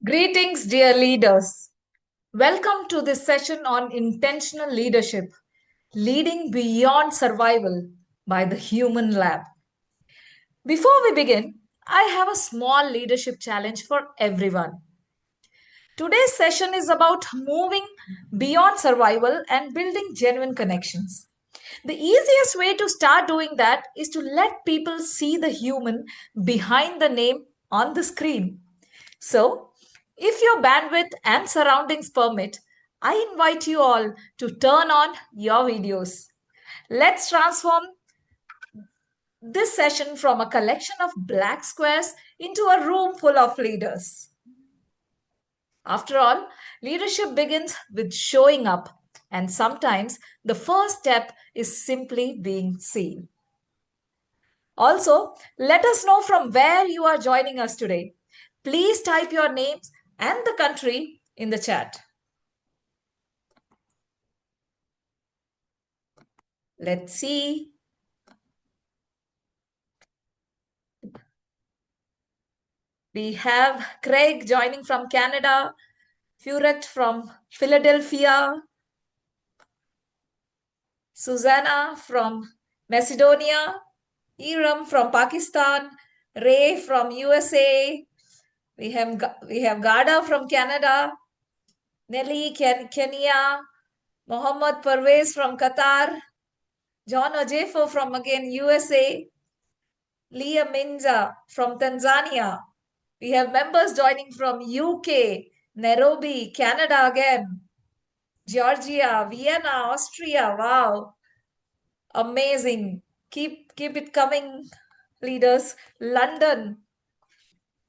Greetings, dear leaders. Welcome to this session on intentional leadership, leading beyond survival by the human lab. Before we begin, I have a small leadership challenge for everyone. Today's session is about moving beyond survival and building genuine connections. The easiest way to start doing that is to let people see the human behind the name on the screen. So, if your bandwidth and surroundings permit, I invite you all to turn on your videos. Let's transform this session from a collection of black squares into a room full of leaders. After all, leadership begins with showing up, and sometimes the first step is simply being seen. Also, let us know from where you are joining us today. Please type your names and the country in the chat. Let's see. We have Craig joining from Canada, Furet from Philadelphia, Susanna from Macedonia, Iram from Pakistan, Ray from USA. We have Gada from Canada, Nelly Kenya, Mohammed Parvez from Qatar, John Ojefo from again USA, Leah Minja from Tanzania. We have members joining from UK, Nairobi, Canada again, Georgia, Vienna, Austria. Wow, amazing. Keep it coming, leaders. London,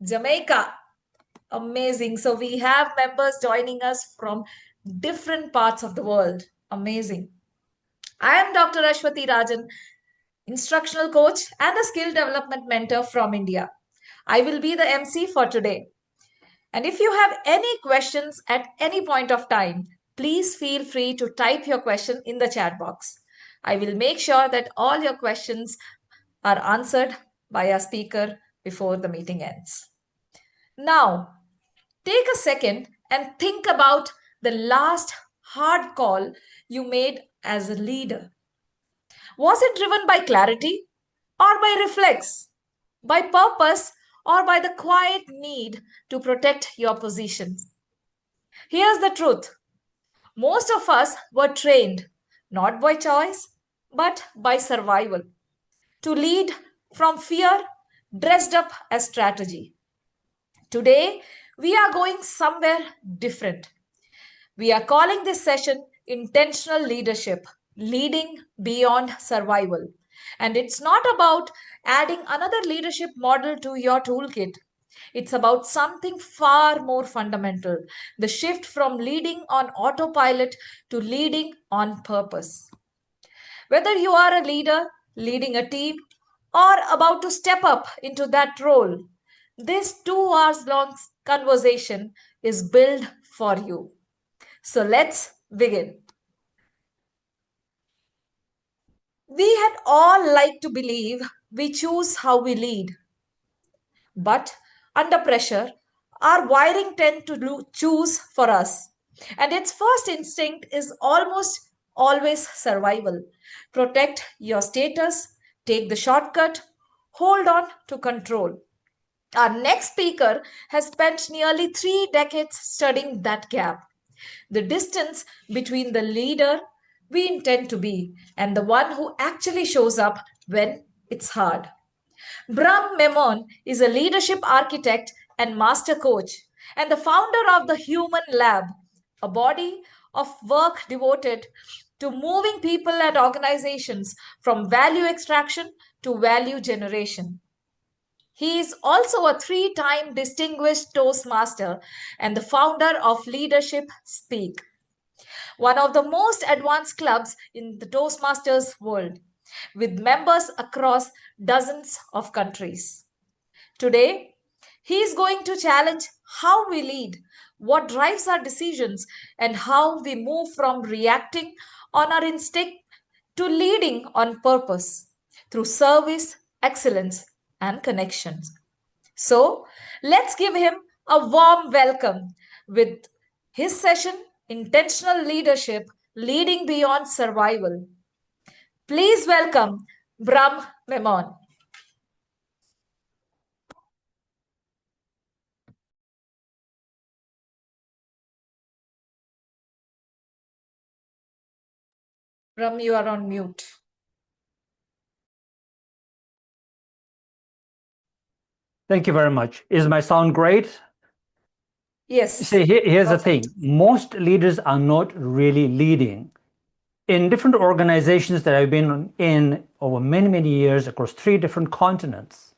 Jamaica. Amazing. So we have members joining us from different parts of the world. Amazing. I am Dr. Ashwati Rajan, instructional coach and a skill development mentor from India. I will be the MC for today. And if you have any questions at any point of time, please feel free to type your question in the chat box. I will make sure that all your questions are answered by our speaker before the meeting ends. Now, take a second and think about the last hard call you made as a leader. Was it driven by clarity or by reflex, by purpose or by the quiet need to protect your positions? Here's the truth. Most of us were trained not by choice but by survival to lead from fear dressed up as strategy. Today, we are going somewhere different. We are calling this session Intentional Leadership, Leading Beyond Survival. And it's not about adding another leadership model to your toolkit. It's about something far more fundamental, the shift from leading on autopilot to leading on purpose. Whether you are a leader, leading a team, or about to step up into that role, this 2 hours long conversation is built for you. So let's begin. We had all like to believe we choose how we lead, but under pressure, our wiring tend to choose for us. And its first instinct is almost always survival. Protect your status, take the shortcut, hold on to control. Our next speaker has spent nearly 3 decades studying that gap, the distance between the leader we intend to be and the one who actually shows up when it's hard. Brahm Memone is a leadership architect and master coach and the founder of the Human Lab, a body of work devoted to moving people and organizations from value extraction to value generation. He is also a 3 time distinguished Toastmaster and the founder of Leadership Speak, one of the most advanced clubs in the Toastmasters world, with members across dozens of countries. Today, he is going to challenge how we lead, what drives our decisions, and how we move from reacting on our instinct to leading on purpose through service, excellence, and connections. So, let's give him a warm welcome with his session, Intentional Leadership Leading Beyond Survival. Please welcome Brahm Memone. Brahm, you are on mute. Thank you very much. Is my sound great? Yes. See, here's the Perfect. thing. Most leaders are not really leading. In different organizations that I've been in over many, many years across 3 different continents.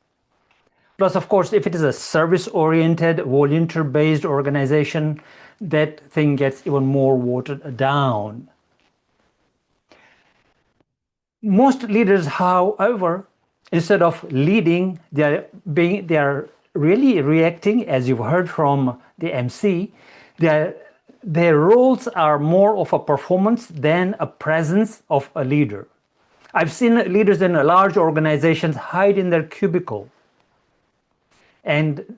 Plus, of course, if it is a service-oriented, volunteer-based organization, that thing gets even more watered down. Most leaders, however, instead of leading, they are really reacting, as you've heard from the MC. Their roles are more of a performance than a presence of a leader. I've seen leaders in large organizations hide in their cubicle and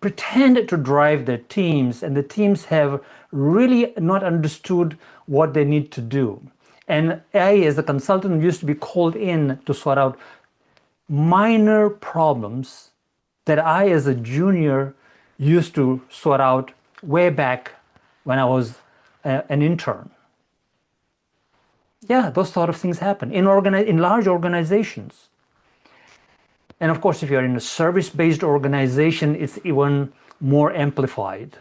pretend to drive their teams, and the teams have really not understood what they need to do. And I, as a consultant, used to be called in to sort out minor problems that I, as a junior, used to sort out way back when I was an intern. Yeah, those sort of things happen in large organizations. And of course, if you're in a service-based organization, it's even more amplified.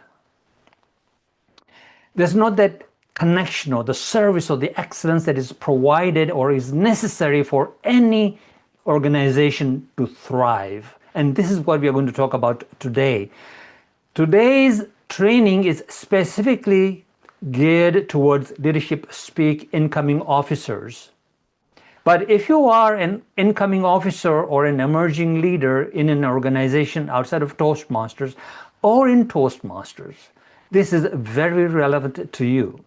There's not that connection or the service or the excellence that is provided or is necessary for any organization to thrive. And this is what we are going to talk about today. Today's training is specifically geared towards leadership speak incoming officers. But if you are an incoming officer or an emerging leader in an organization outside of Toastmasters or in Toastmasters, this is very relevant to you.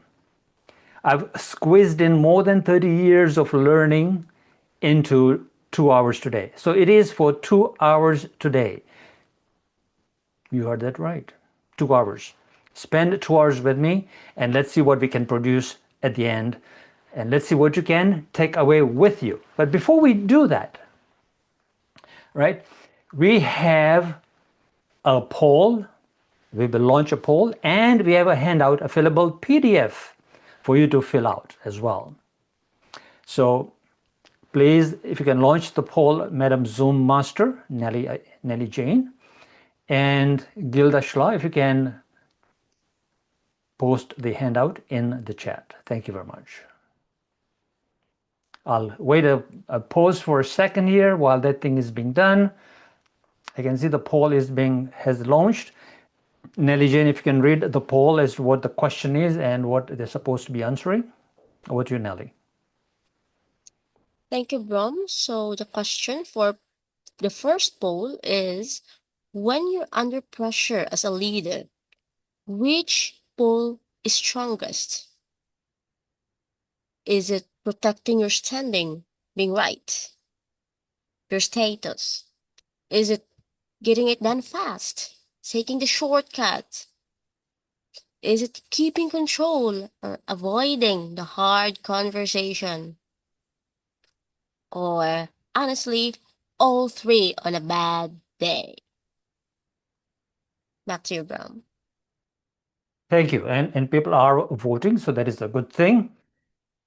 I've squeezed in more than 30 years of learning into 2 hours today. So it is for 2 hours today. You heard that right. 2 hours. Spend 2 hours with me and let's see what we can produce at the end. And let's see what you can take away with you. But before we do that, right, we have a poll. We will launch a poll and we have a handout, a fillable PDF for you to fill out as well. So please, if you can launch the poll, Madam Zoom Master, Nelly Jane, and Gilda Schla, if you can post the handout in the chat. Thank you very much. I'll wait a pause for a second here while that thing is being done. I can see the poll has launched. Nelly Jane, if you can read the poll as to what the question is and what they're supposed to be answering. Over to you, Nelly. Thank you, Brahm. So the question for the first poll is, when you're under pressure as a leader, which pole is strongest? Is it protecting your standing, being right, your status? Is it getting it done fast, taking the shortcut? Is it keeping control or avoiding the hard conversation? Or honestly, all 3 on a bad day? Back to you, Brahm. Thank you. And people are voting, so that is a good thing.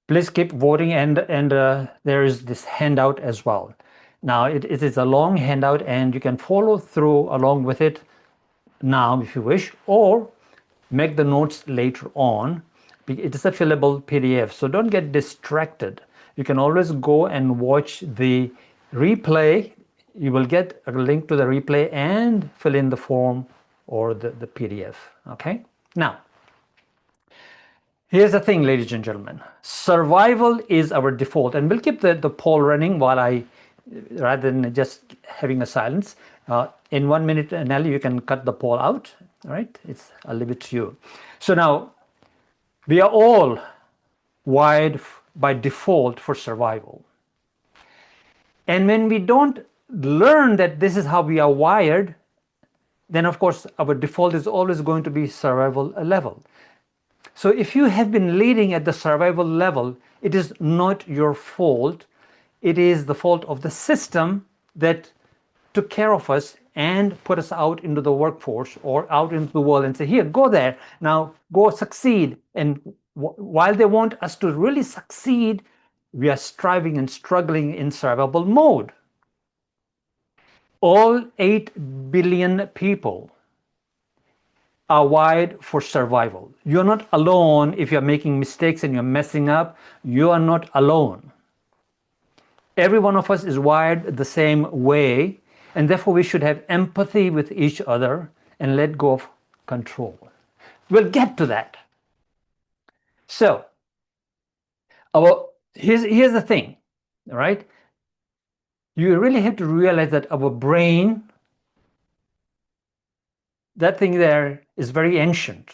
Please keep voting, and there is this handout as well. Now, it is a long handout, and you can follow through along with it now if you wish, or make the notes later on. It is a fillable PDF, so don't get distracted. You can always go and watch the replay. You will get a link to the replay and fill in the form or the PDF. Okay? Now, here's the thing, ladies and gentlemen. Survival is our default, and we'll keep the poll running while rather than just having a silence. In 1 minute, Nelly, you can cut the poll out. All right? I'll leave it to you. So now, we are all wired by default for survival. And when we don't learn that this is how we are wired, then of course our default is always going to be survival level. So if you have been leading at the survival level, it is not your fault. It is the fault of the system that took care of us and put us out into the workforce or out into the world and say, here, go there, now go succeed. And while they want us to really succeed, we are striving and struggling in survival mode. All 8 billion people are wired for survival. You're not alone if you're making mistakes and you're messing up. You are not alone. Every one of us is wired the same way, and therefore we should have empathy with each other and let go of control. We'll get to that. So, here's the thing, all right? You really have to realize that our brain, that thing there is very ancient.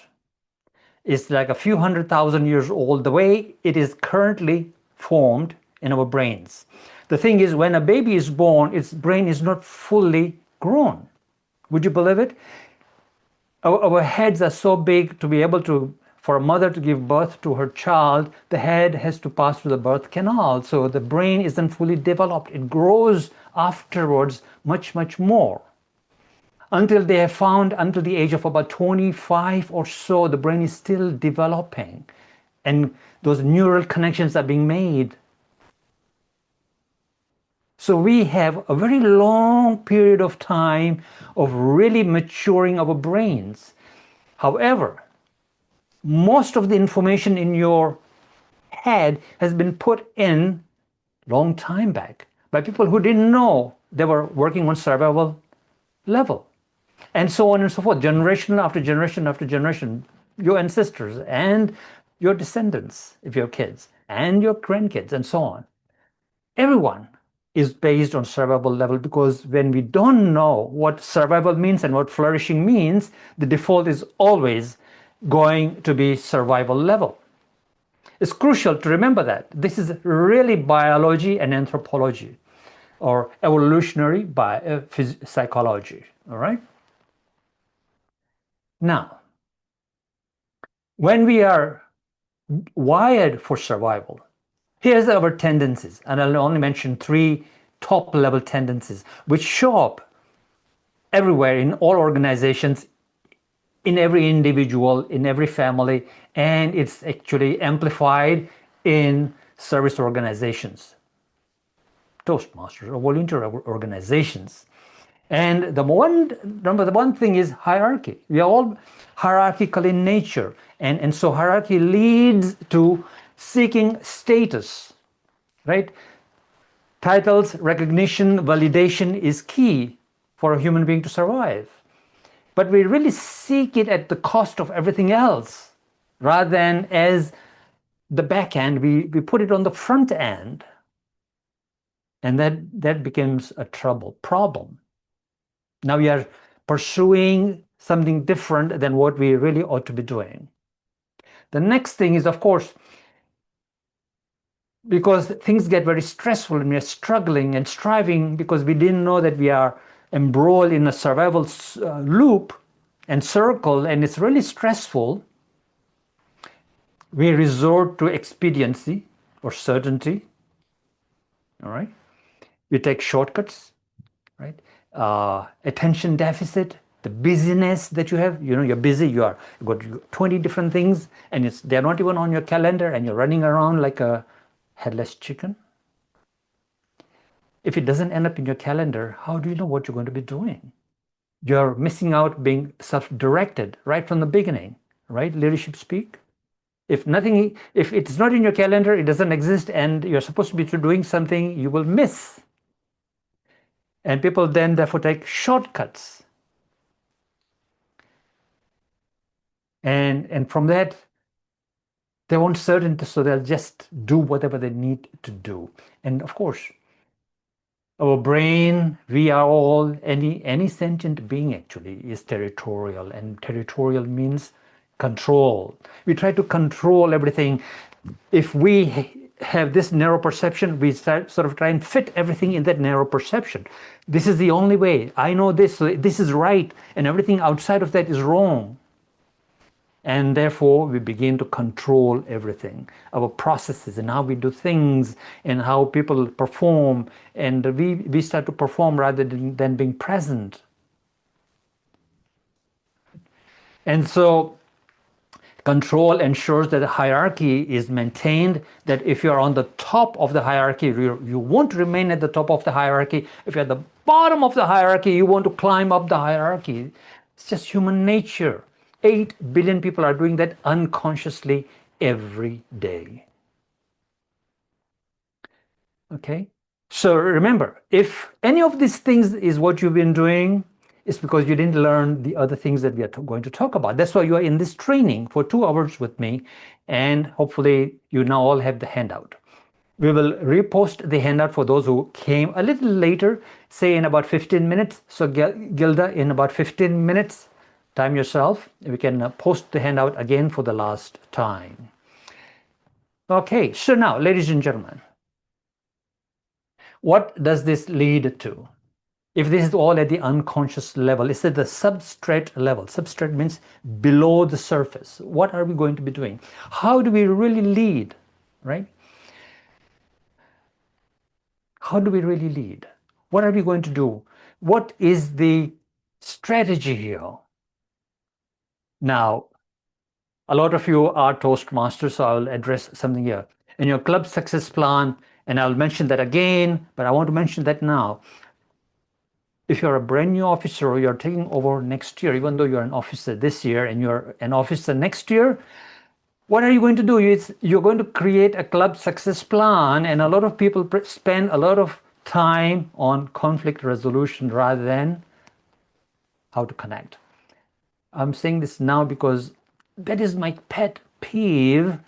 It's like a few 100,000 years old, the way it is currently formed in our brains. The thing is, when a baby is born, its brain is not fully grown. Would you believe it? Our heads are so big to be able to, for a mother to give birth to her child, the head has to pass through the birth canal. So the brain isn't fully developed. It grows afterwards much, much more. Until they have found, until the age of about 25 or so, the brain is still developing. And those neural connections are being made. So we have a very long period of time of really maturing our brains. However, most of the information in your head has been put in long time back by people who didn't know they were working on survival level. And so on and so forth, generation after generation after generation, your ancestors and your descendants, if you have kids, and your grandkids, and so on. Everyone is based on survival level, because when we don't know what survival means and what flourishing means, the default is always going to be survival level. It's crucial to remember that. This is really biology and anthropology, or evolutionary psychology, all right? Now, when we are wired for survival, here's our tendencies, and I'll only mention 3 top-level tendencies, which show up everywhere in all organizations, in every individual, in every family, and it's actually amplified in service organizations, Toastmasters, or volunteer organizations. And the one thing is hierarchy. We are all hierarchical in nature. And so hierarchy leads to seeking status, right? Titles, recognition, validation is key for a human being to survive. But we really seek it at the cost of everything else, rather than as the back end, we put it on the front end. And that becomes a problem. Now we are pursuing something different than what we really ought to be doing. The next thing is, of course, because things get very stressful and we are struggling and striving because we didn't know that we are embroiled in a survival loop and circle, and it's really stressful, we resort to expediency or certainty, all right? We take shortcuts, right? Attention deficit, the busyness that you have, you're busy, you've got 20 different things, and they're not even on your calendar, and you're running around like a headless chicken. If it doesn't end up in your calendar, how do you know what you're going to be doing? You're missing out being self-directed right from the beginning, right? Leadership speak. If it's not in your calendar, it doesn't exist, and you're supposed to be doing something, you will miss. And people then therefore take shortcuts. And from that, they want certainty, so they'll just do whatever they need to do. And of course, our brain, we are all, any sentient being actually is territorial, and territorial means control. We try to control everything. If we have this narrow perception, we sort of try and fit everything in that narrow perception. This is the only way. I know this, so this is right, and everything outside of that is wrong. And therefore, we begin to control everything, our processes and how we do things and how people perform. And we start to perform rather than being present. And so control ensures that the hierarchy is maintained, that if you're on the top of the hierarchy, you want to remain at the top of the hierarchy. If you're at the bottom of the hierarchy, you want to climb up the hierarchy. It's just human nature. 8 billion people are doing that unconsciously every day. Okay? So remember, if any of these things is what you've been doing, it's because you didn't learn the other things that we are going to talk about. That's why you are in this training for 2 hours with me, and hopefully you now all have the handout. We will repost the handout for those who came a little later, say in about 15 minutes. So Gilda, in about 15 minutes, time yourself. We can post the handout again for the last time. Okay, so now, ladies and gentlemen, what does this lead to? If this is all at the unconscious level, it's at the substrate level. Substrate means below the surface. What are we going to be doing? How do we really lead, right? How do we really lead? What are we going to do? What is the strategy here? Now, a lot of you are Toastmasters, so I'll address something here. In your club success plan, and I'll mention that again, but I want to mention that now. If you're a brand new officer or you're taking over next year, even though you're an officer this year and you're an officer next year, what are you going to do? You're going to create a club success plan, and a lot of people spend a lot of time on conflict resolution rather than how to connect. I'm saying this now because that is my pet peeve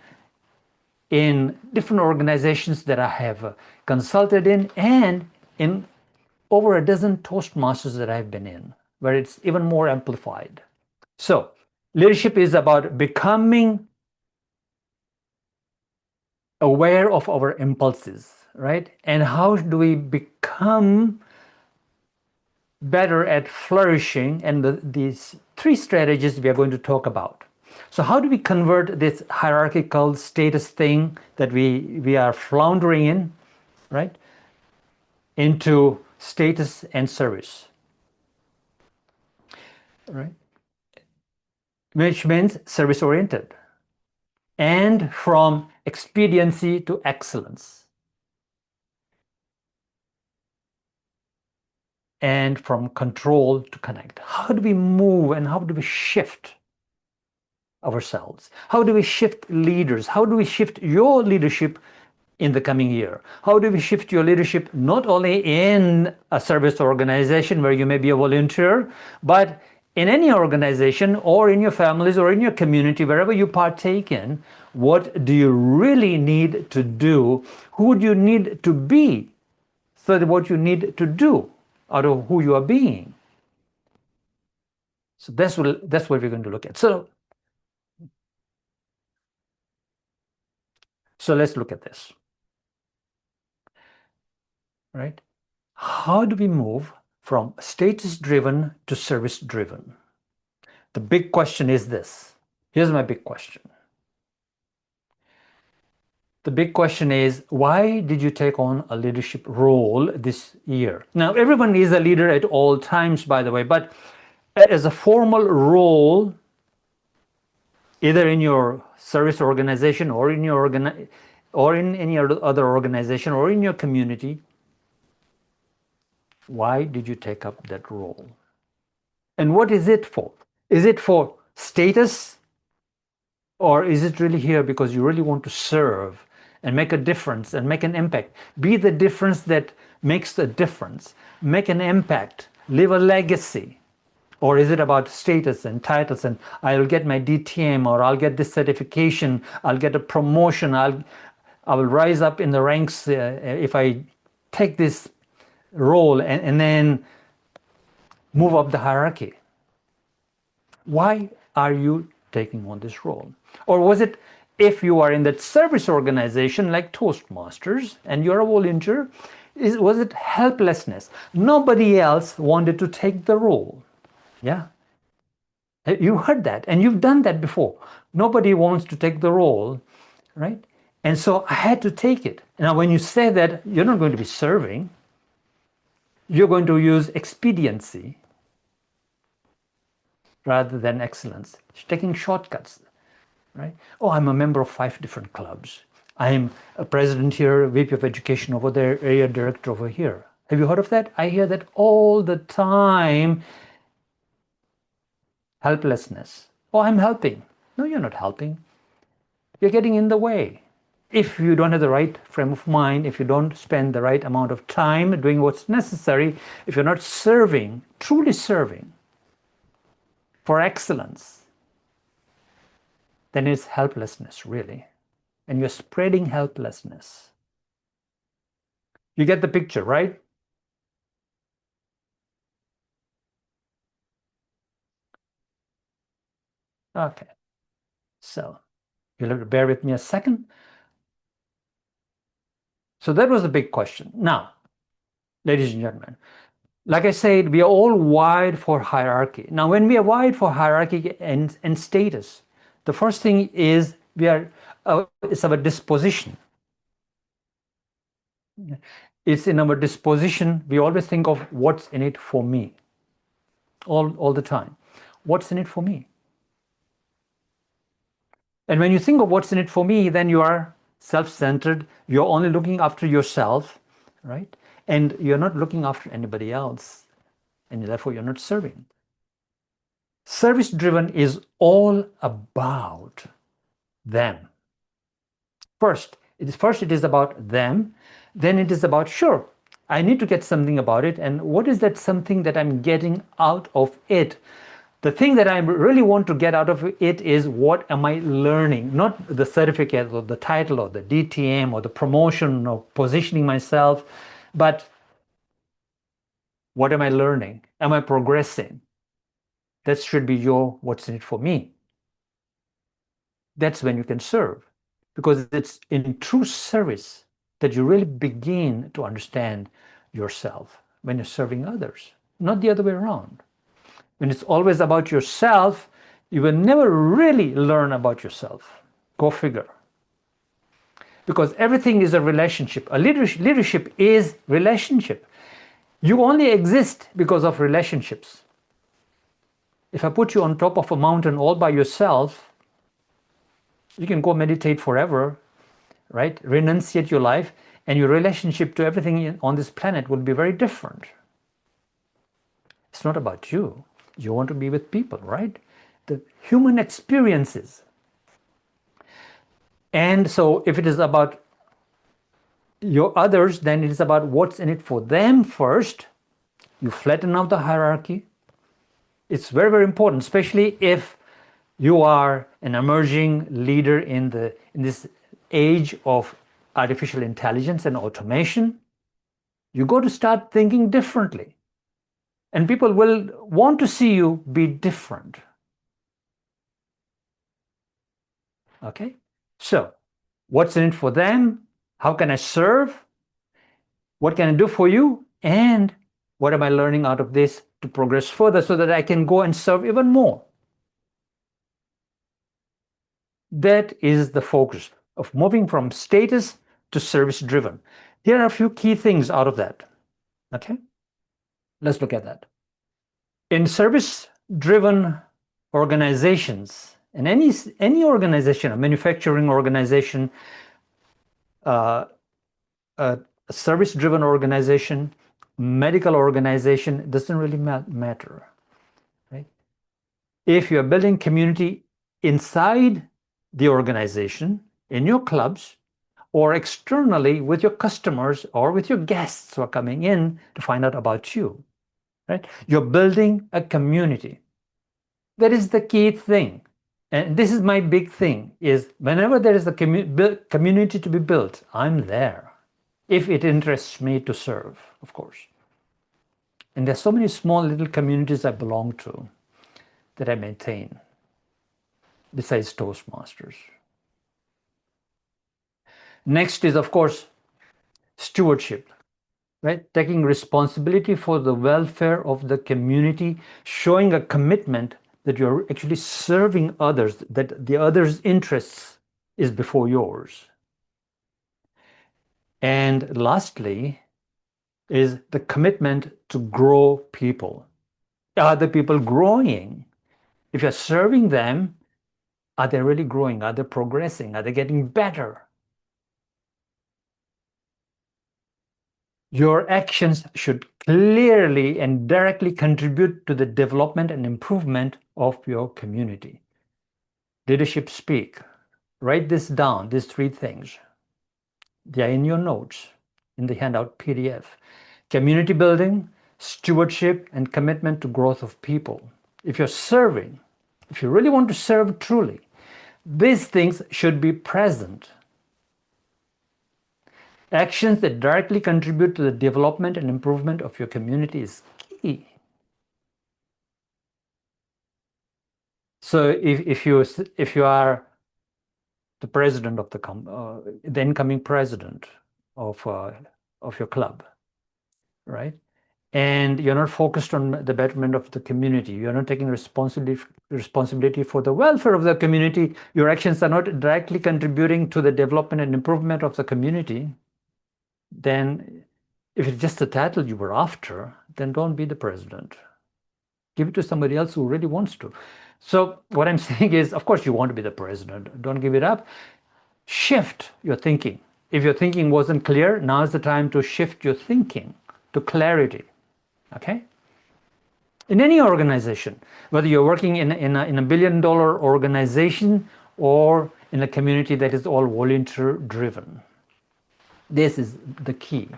in different organizations that I have consulted in, and in over a dozen Toastmasters that I've been in, where it's even more amplified. So leadership is about becoming aware of our impulses, right? And how do we become better at flourishing? And these 3 strategies we are going to talk about. So how do we convert this hierarchical status thing that we are floundering in, right, into status and service, right? Which means service oriented, and from expediency to excellence, and from control to connect. How do we move and how do we shift ourselves? How do we shift leaders? How do we shift your leadership in the coming year? How do we shift your leadership not only in a service organization where you may be a volunteer, but in any organization or in your families or in your community, wherever you partake in? What do you really need to do? Who do you need to be so that what you need to do out of who you are being? So that's what we're going to look at. So let's look at this, right? How do we move from status-driven to service-driven? The big question is this. Here's my big question. The big question is, why did you take on a leadership role this year? Now, everyone is a leader at all times, by the way, but as a formal role, either in your service organization or in your or in any other organization or in your community, why did you take up that role? And what is it for? Is it for status? Or is it really here because you really want to serve and make a difference and make an impact? Be the difference that makes a difference. Make an impact. Leave a legacy. Or is it about status and titles and I'll get my DTM, or I'll get this certification, I'll get a promotion, I will rise up in the ranks if I take this role and then move up the hierarchy? Why are you taking on this role? Or was it If you are in that service organization like Toastmasters and you're a volunteer, was it helplessness? Nobody else wanted to take the role. Yeah. You heard that, and you've done that before. Nobody wants to take the role, right? And so I had to take it. Now, when you say that, you're not going to be serving, you're going to use expediency rather than excellence. You're taking shortcuts, right? Oh, I'm a member of 5 different clubs. I'm a president here, VP of education over there, area director over here. Have you heard of that? I hear that all the time. Helplessness. Oh, I'm helping. No, you're not helping. You're getting in the way. If you don't have the right frame of mind, if you don't spend the right amount of time doing what's necessary, if you're not serving, truly serving for excellence, then it's helplessness, really. And you're spreading helplessness. You get the picture, right? Okay. So you'll have to bear with me a second. So that was the big question. Now, ladies and gentlemen, like I said, we are all wired for hierarchy. Now, when we are wired for hierarchy and status, the first thing is it's our disposition. It's in our disposition. We always think of what's in it for me. All the time. What's in it for me? And when you think of what's in it for me, then you are self-centered. You're only looking after yourself, right? And you're not looking after anybody else. And therefore, you're not serving. Service-driven is all about them. First it is about them. Then it is about, sure, I need to get something about it. And what is that something that I'm getting out of it? The thing that I really want to get out of it is, what am I learning? Not the certificate or the title or the DTM or the promotion or positioning myself, but what am I learning? Am I progressing? That should be your what's in it for me. That's when you can serve, because it's in true service that you really begin to understand yourself when you're serving others, not the other way around. When it's always about yourself, you will never really learn about yourself. Go figure. Because everything is a relationship. Leadership is relationship. You only exist because of relationships. If I put you on top of a mountain all by yourself, you can go meditate forever, right? Renunciate your life, and your relationship to everything on this planet will be very different. It's not about you. You want to be with people, right? The human experiences. And so if it is about your others, then it is about what's in it for them first. You flatten out the hierarchy. It's very, very important, especially if you are an emerging leader in this age of artificial intelligence and automation. You got to start thinking differently. And people will want to see you be different. Okay? So, what's in it for them? How can I serve? What can I do for you? And what am I learning out of this to progress further so that I can go and serve even more? That is the focus of moving from status to service driven. Here are a few key things out of that. Okay? Let's look at that. In service driven organizations, in any organization, a manufacturing organization, a service driven organization, medical organization, it doesn't really matter. Right? If you're building community inside the organization, in your clubs, or externally with your customers or with your guests who are coming in to find out about you, right? You're building a community. That is the key thing. And this is my big thing, is whenever there is a community to be built, I'm there. If it interests me to serve, of course. And there's so many small little communities I belong to that I maintain, besides Toastmasters. Next is, of course, stewardship, right? Taking responsibility for the welfare of the community, showing a commitment that you're actually serving others, that the others' interests is before yours. And lastly is the commitment to grow people. Are the people growing? If you're serving them, are they really growing? Are they progressing? Are they getting better? Your actions should clearly and directly contribute to the development and improvement of your community. Leadership speak. Write this down, these three things. They are in your notes, in the handout PDF. Community building, stewardship, and commitment to growth of people. If you're serving, if you really want to serve truly, these things should be present. Actions that directly contribute to the development and improvement of your community is key. So if you are the president of the incoming president of your club, right? And you're not focused on the betterment of the community. You're not taking responsibility for the welfare of the community. Your actions are not directly contributing to the development and improvement of the community. Then if it's just the title you were after, then don't be the president. Give it to somebody else who really wants to. So what I'm saying is, of course, you want to be the president. Don't give it up. Shift your thinking. If your thinking wasn't clear, now is the time to shift your thinking to clarity. Okay? In any organization, whether you're working in a billion-dollar organization or in a community that is all volunteer-driven, this is the key.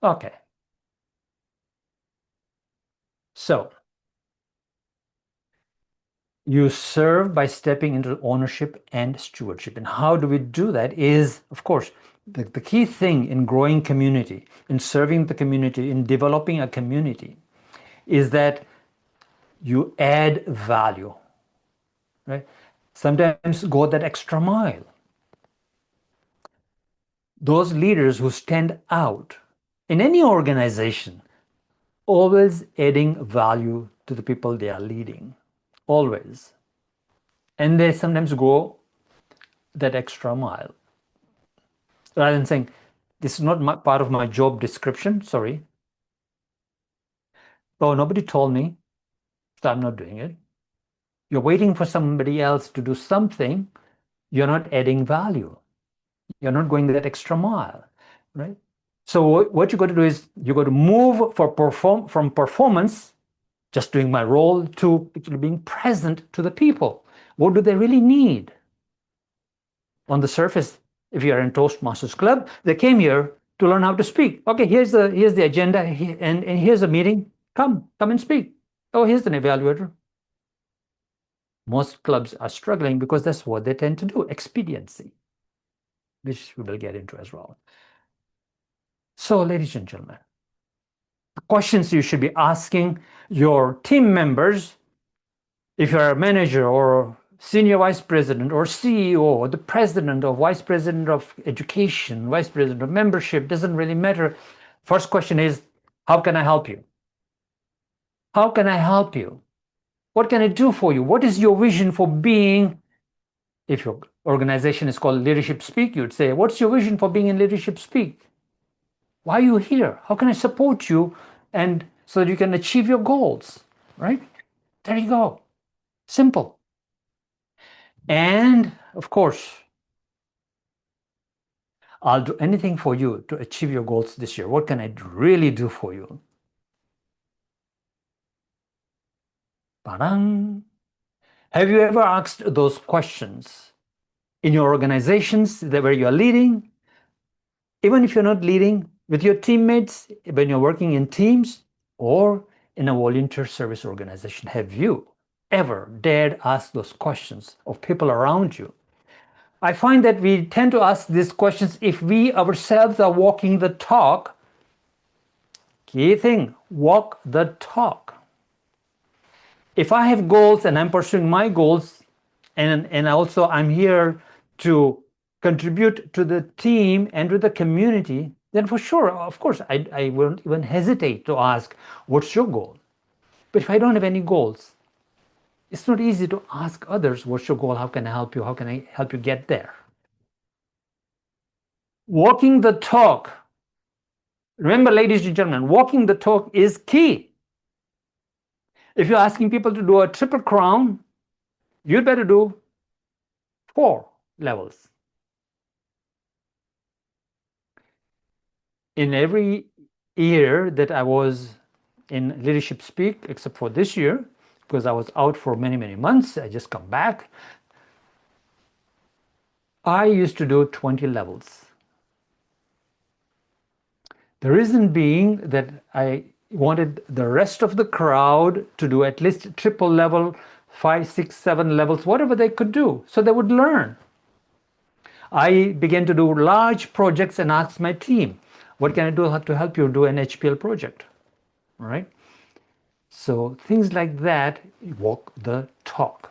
Okay. So, you serve by stepping into ownership and stewardship. And how do we do that is, of course, the key thing in growing community, in serving the community, in developing a community, is that you add value, right? Sometimes go that extra mile. Those leaders who stand out in any organization, always adding value to the people they are leading, always. And they sometimes go that extra mile. Rather than saying, this is not part of my job description, sorry. Oh, nobody told me, so I'm not doing it. You're waiting for somebody else to do something, you're not adding value. You're not going that extra mile, right? So what you got to do is you got to move from performance, just doing my role, to actually being present to the people. What do they really need? On the surface, if you're in Toastmasters Club, they came here to learn how to speak. Okay, here's the agenda, and here's a meeting. Come and speak. Oh, here's an evaluator. Most clubs are struggling because that's what they tend to do, expediency, which we will get into as well. So, ladies and gentlemen, the questions you should be asking your team members, if you're a manager or senior vice president or CEO or the president or vice president of education, vice president of membership, doesn't really matter. First question is, how can I help you? How can I help you? What can I do for you? What is your vision for being? If your organization is called Leadership Speak, you'd say, what's your vision for being in Leadership Speak? Why are you here? How can I support you and so that you can achieve your goals, right? There you go. Simple. And of course, I'll do anything for you to achieve your goals this year. What can I really do for you? Ba-dang. Have you ever asked those questions in your organizations where you're leading? Even if you're not leading, with your teammates, when you're working in teams or in a volunteer service organization, have you ever dared ask those questions of people around you? I find that we tend to ask these questions if we ourselves are walking the talk Key thing, walk the talk. If I have goals and I'm pursuing my goals, and also I'm here to contribute to the team and to the community, then for sure, of course, I won't even hesitate to ask, what's your goal? But if I don't have any goals, it's not easy to ask others, what's your goal? How can I help you? How can I help you get there? Walking the talk. Remember, ladies and gentlemen, walking the talk is key. If you're asking people to do a triple crown, you'd better do 4 levels. In every year that I was in Leadership Speak, except for this year, because I was out for many, many months, I just come back, I used to do 20 levels. The reason being that I wanted the rest of the crowd to do at least triple level, 5, 6, 7 levels, whatever they could do, so they would learn. I began to do large projects and asked my team, what can I do to help you do an HPL project? All right. So things like that, walk the talk.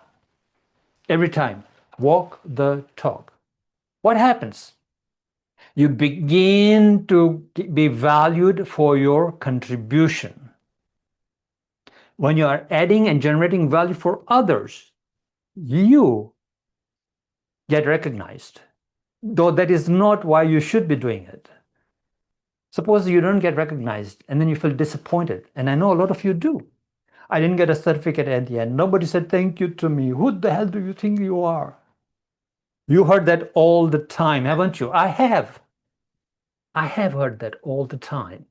Every time, walk the talk. What happens? You begin to be valued for your contribution. When you are adding and generating value for others, you get recognized, though that is not why you should be doing it. Suppose you don't get recognized and then you feel disappointed, and I know a lot of you do. I didn't get a certificate at the end. Nobody said thank you to me. Who the hell do you think you are? You heard that all the time, haven't you? I have. I have heard that all the time.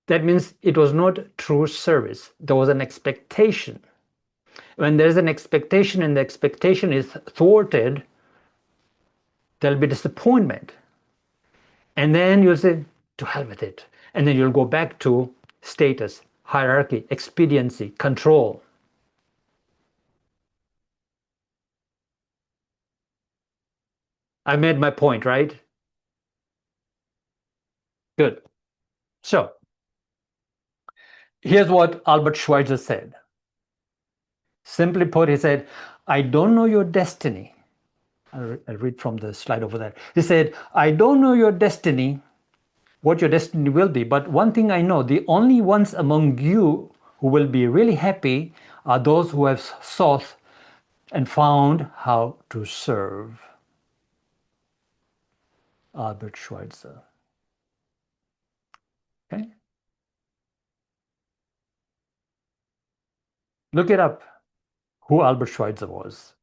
That means it was not true service. There was an expectation. When there's an expectation and the expectation is thwarted, there'll be disappointment. And then you'll say, to hell with it. And then you'll go back to status, hierarchy, expediency, control. I made my point, right? Good. So, here's what Albert Schweitzer said. Simply put, he said, I don't know your destiny. I'll read from the slide over there. He said, I don't know your destiny, what your destiny will be, but one thing I know, the only ones among you who will be really happy are those who have sought and found how to serve. Albert Schweitzer. Okay? Look it up, who Albert Schweitzer was.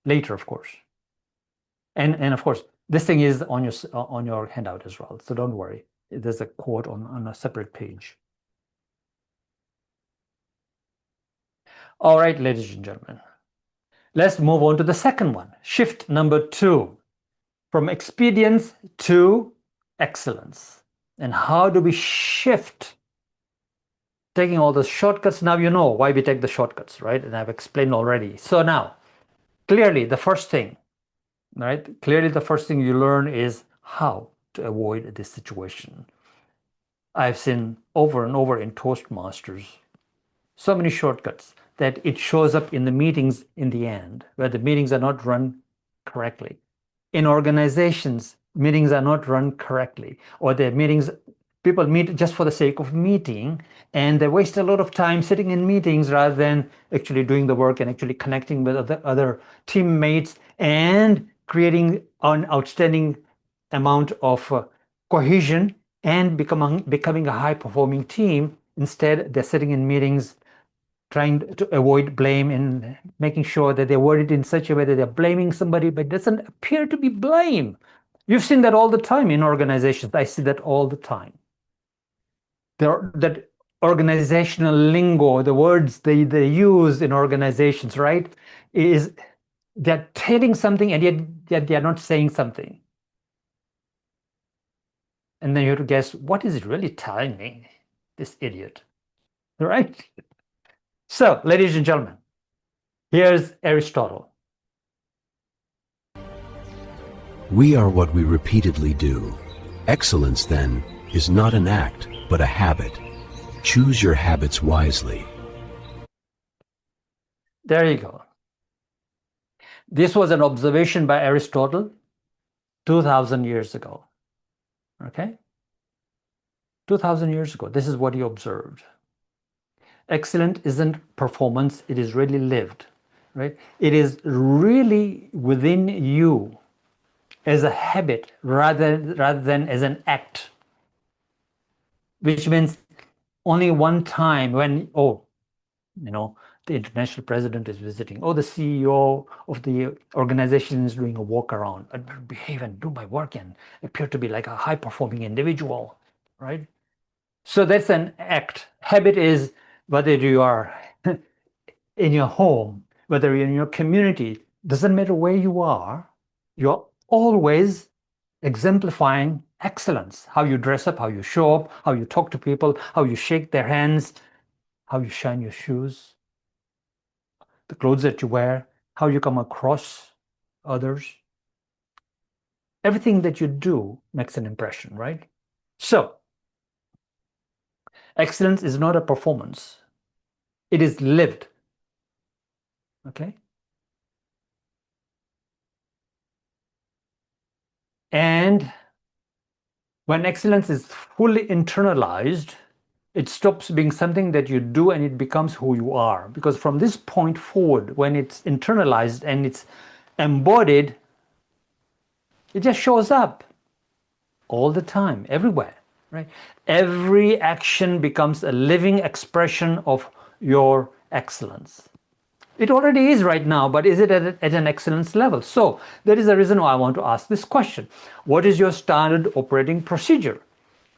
Later, of course. And of course, this thing is on your handout as well, so don't worry. There's a quote on a separate page. All right, ladies and gentlemen, let's move on to the second one. Shift number 2, from expedience to excellence. And how do we shift? Taking all the shortcuts, now you know why we take the shortcuts, right? And I've explained already. So now, clearly the first thing, right? Clearly the first thing you learn is how to avoid this situation. I've seen over and over in Toastmasters so many shortcuts that it shows up in the meetings in the end, where the meetings are not run correctly. In organizations, meetings are not run correctly, or the meetings, people meet just for the sake of meeting, and they waste a lot of time sitting in meetings rather than actually doing the work and actually connecting with other teammates and creating an outstanding amount of cohesion and becoming a high-performing team. Instead, they're sitting in meetings trying to avoid blame and making sure that they word it in such a way that they're blaming somebody, but it doesn't appear to be blame. You've seen that all the time in organizations. I see that all the time. That organizational lingo, the words they use in organizations, right, is they're telling something and yet they're not saying something. And then you have to guess, what is it really telling me, this idiot, right? So, ladies and gentlemen, here's Aristotle. We are what we repeatedly do. Excellence, then, is not an act, but a habit. Choose your habits wisely. There you go. This was an observation by Aristotle 2,000 years ago. Okay? 2,000 years ago, this is what he observed. Excellent isn't performance, it is really lived, right? It is really within you as a habit rather than as an act, which means only one time when, the international president is visiting, the CEO of the organization is doing a walk around. I behave and do my work and appear to be like a high-performing individual, right? So that's an act. Habit is whether you are in your home, whether you're in your community, doesn't matter where you are, you're always exemplifying excellence. How you dress up, how you show up, how you talk to people, how you shake their hands, how you shine your shoes, the clothes that you wear, how you come across others. Everything that you do makes an impression, right? So, excellence is not a performance. It is lived. Okay? And when excellence is fully internalized, it stops being something that you do and it becomes who you are. Because from this point forward, when it's internalized and it's embodied, it just shows up all the time, everywhere, right? Every action becomes a living expression of your excellence. It already is right now, but is it at an excellence level? So that is the reason why I want to ask this question. What is your standard operating procedure?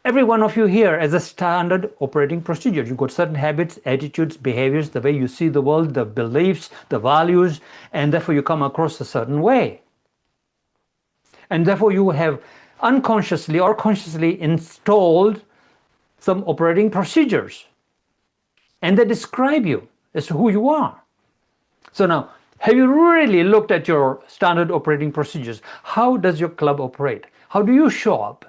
Every one of you here has a standard operating procedure. You've got certain habits, attitudes, behaviors, the way you see the world, the beliefs, the values, and therefore you come across a certain way. And therefore you have unconsciously or consciously installed some operating procedures. And they describe you as to who you are. So now, have you really looked at your standard operating procedures? How does your club operate? How do you show up?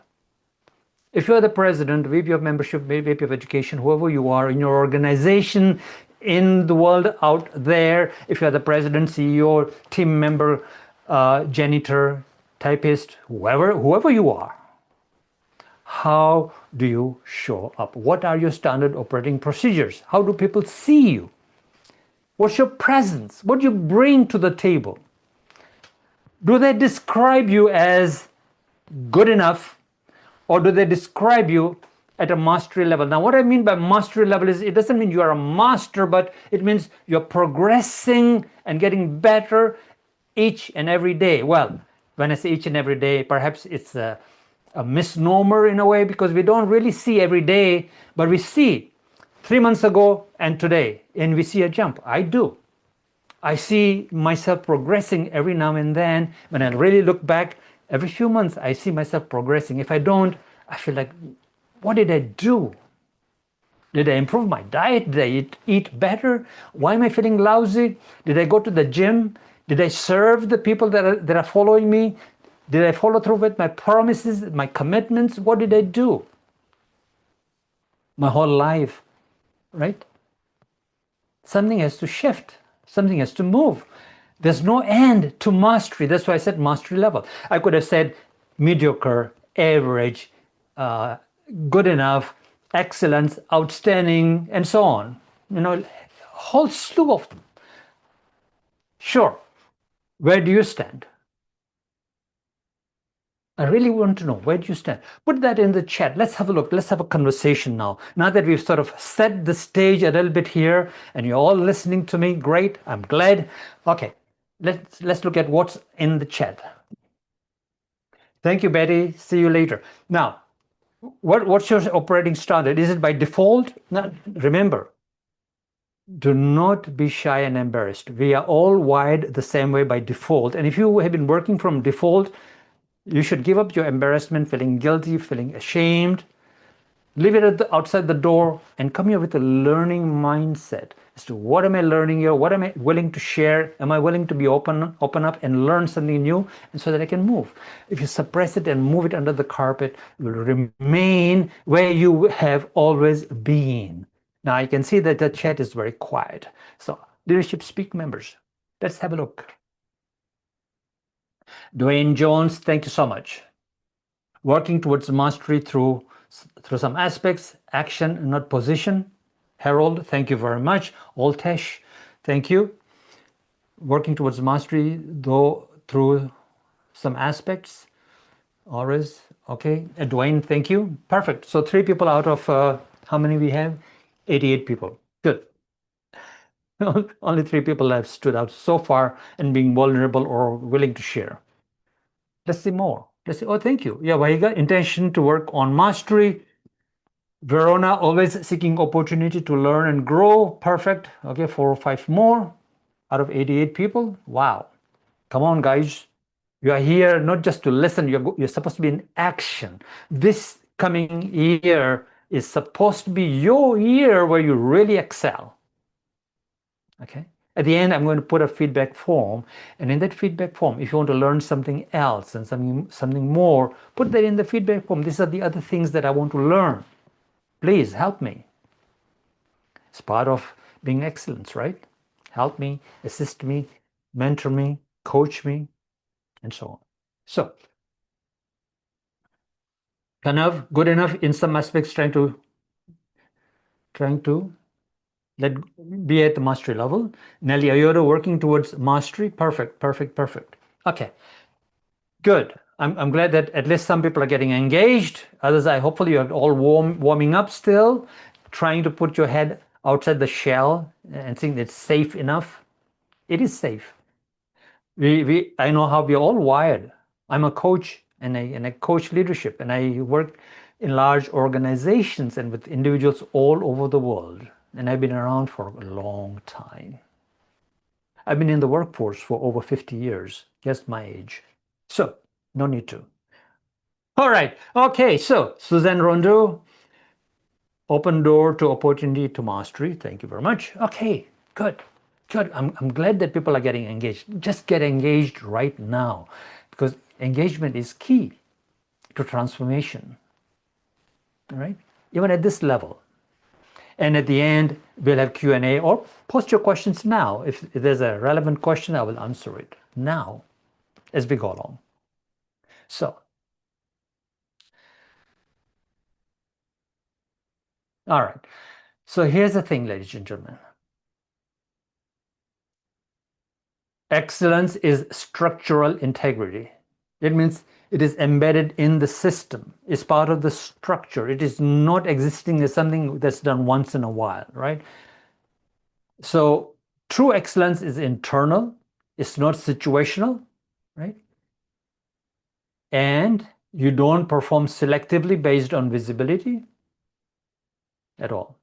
If you're the president, VP of membership, VP of education, whoever you are in your organization, in the world out there, if you're the president, CEO, team member, janitor, typist, whoever you are, how do you show up? What are your standard operating procedures? How do people see you? What's your presence? What do you bring to the table? Do they describe you as good enough, or do they describe you at a mastery level? Now, what I mean by mastery level is it doesn't mean you are a master, but it means you're progressing and getting better each and every day. Well, when I say each and every day, perhaps it's a misnomer in a way, because we don't really see every day, but we see 3 months ago and today, and we see a jump. I do. I see myself progressing every now and then. When I really look back, every few months, I see myself progressing. If I don't, I feel like, what did I do? Did I improve my diet? Did I eat better? Why am I feeling lousy? Did I go to the gym? Did I serve the people that are following me? Did I follow through with my promises, my commitments? What did I do? My whole life, right? Something has to shift. Something has to move. There's no end to mastery. That's why I said mastery level. I could have said mediocre, average, good enough, excellence, outstanding, and so on. A whole slew of them. Sure. Where do you stand? I really want to know, where do you stand? Put that in the chat. Let's have a look. Let's have a conversation now. Now that we've sort of set the stage a little bit here and you're all listening to me, great. I'm glad. Okay, let's look at what's in the chat. Thank you, Betty. See you later. Now, what's your operating standard? Is it by default? No, remember, do not be shy and embarrassed. We are all wired the same way by default. And if you have been working from default, you should give up your embarrassment, feeling guilty, feeling ashamed. Leave it outside the door and come here with a learning mindset as to what am I learning here? What am I willing to share? Am I willing to be open up and learn something new, and so that I can move? If you suppress it and move it under the carpet, it will remain where you have always been. Now I can see that the chat is very quiet. So Leadership Speak members, let's have a look. Dwayne Jones, thank you so much. Working towards mastery through some aspects, action, not position. Harold, thank you very much. Oltesh, thank you. Working towards mastery though through some aspects. Always, okay. Dwayne, thank you. Perfect. So 3 people out of how many we have? 88 people. Good. Only 3 people have stood out so far and being vulnerable or willing to share. Let's see more. Let's see. Oh, thank you. Yeah, Vahiga, intention to work on mastery. Verona, always seeking opportunity to learn and grow. Perfect. Okay, 4 or 5 more out of 88 people. Wow. Come on, guys. You are here not just to listen, you're supposed to be in action. This coming year is supposed to be your year where you really excel. Okay? At the end, I'm going to put a feedback form. And in that feedback form, if you want to learn something else and something more, put that in the feedback form. These are the other things that I want to learn. Please help me. It's part of being excellence, right? Help me, assist me, mentor me, coach me, and so on. So, Kanav, good enough in some aspects, trying to be at the mastery level. Nelly Ayoda, working towards mastery. Perfect. Okay, good. I'm glad that at least some people are getting engaged. Others, hopefully you're all warming up still, trying to put your head outside the shell and think it's safe enough. It is safe. I know how we're all wired. I'm a coach and I coach leadership, and I work in large organizations and with individuals all over the world. And I've been around for a long time. I've been in the workforce for over 50 years. Guess my age. So, no need to. All right. Okay. So, Suzanne Rondeau, open door to opportunity to mastery. Thank you very much. Okay. Good. I'm glad that people are getting engaged. Just get engaged right now, because engagement is key to transformation. All right. Even at this level. And at the end, we'll have Q&A, or post your questions now. If there's a relevant question, I will answer it now as we go along. So, all right. So here's the thing, ladies and gentlemen. Excellence is structural integrity. It means it is embedded in the system. It's part of the structure. It is not existing as something that's done once in a while, right? So true excellence is internal. It's not situational, right? And you don't perform selectively based on visibility at all.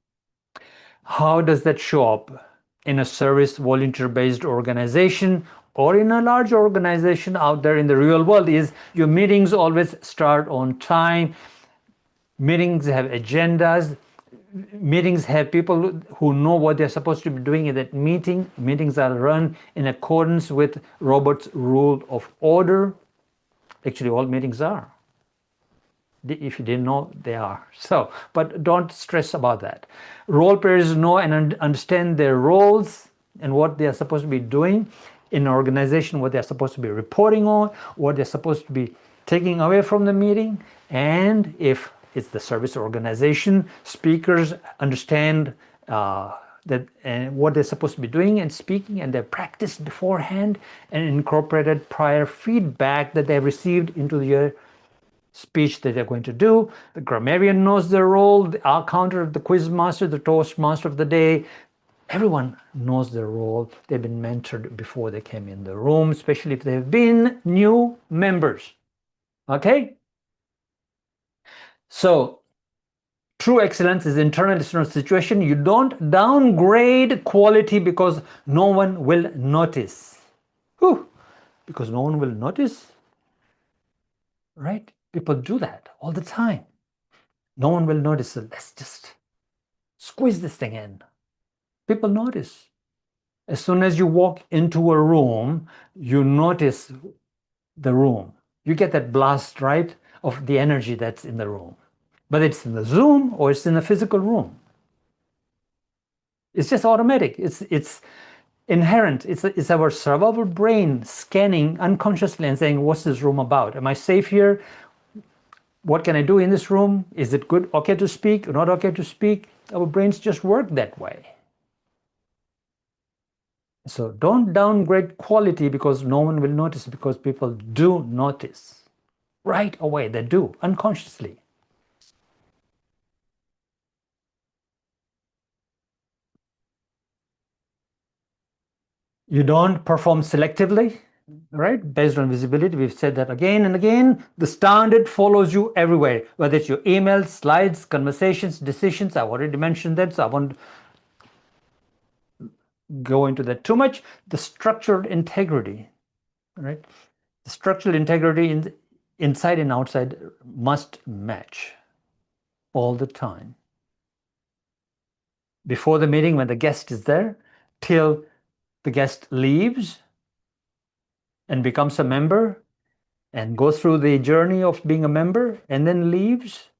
How does that show up in a service volunteer-based organization or in a large organization out there in the real world? Is your meetings always start on time? Meetings have agendas. Meetings have people who know what they're supposed to be doing in that meeting. Meetings are run in accordance with Robert's rule of order. Actually, all meetings are. If you didn't know, they are. So, but don't stress about that. Role players know and understand their roles and what they are supposed to be doing in an organization, what they're supposed to be reporting on, what they're supposed to be taking away from the meeting. And if it's the service organization, speakers understand that and what they're supposed to be doing and speaking, and they've practiced beforehand and incorporated prior feedback that they've received into their speech that they're going to do. The grammarian knows their role, the counter, the quiz master, the toast master of the day. Everyone knows their role. They've been mentored before they came in the room, especially if they've been new members. Okay? So, true excellence is internal, external situation. You don't downgrade quality because no one will notice. Whew. Because no one will notice, right? People do that all the time. No one will notice it. Let's just squeeze this thing in. People notice. As soon as you walk into a room, you notice the room. You get that blast, right, of the energy that's in the room. Whether it's in the Zoom or it's in a physical room. It's just automatic. It's inherent. It's our survival brain scanning unconsciously and saying, what's this room about? Am I safe here? What can I do in this room? Is it good, okay to speak or not okay to speak? Our brains just work that way. So don't downgrade quality because no one will notice, because people do notice. Right away, they do, unconsciously. You don't perform selectively, right? Based on visibility, we've said that again and again. The standard follows you everywhere, whether it's your emails, slides, conversations, decisions. I've already mentioned that, so I won't go into that too much. The structural integrity, right? The structural integrity inside and outside must match all the time. Before the meeting, when the guest is there, till the guest leaves and becomes a member and goes through the journey of being a member and then leaves,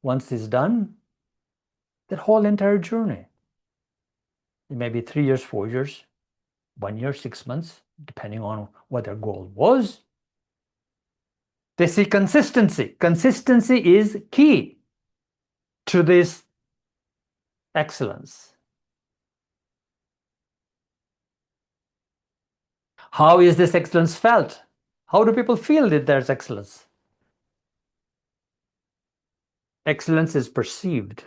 once it's done, that whole entire journey. It may be 3 years, 4 years, 1 year, 6 months, depending on what their goal was. They see consistency. Consistency is key to this excellence. How is this excellence felt? How do people feel that there's excellence? Excellence is perceived,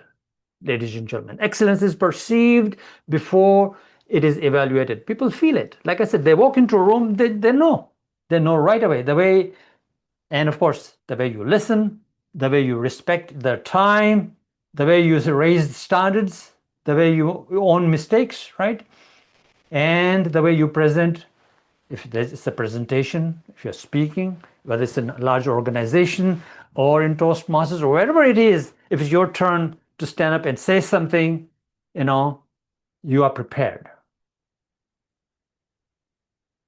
ladies and gentlemen. Excellence is perceived before it is evaluated. People feel it. Like I said, they walk into a room, they know. They know right away. The way, and of course, the way you listen, the way you respect their time, the way you raise standards, the way you own mistakes, right? And the way you present, if it's a presentation, if you're speaking, whether it's in a large organization or in Toastmasters or wherever it is, if it's your turn to stand up and say something, you are prepared.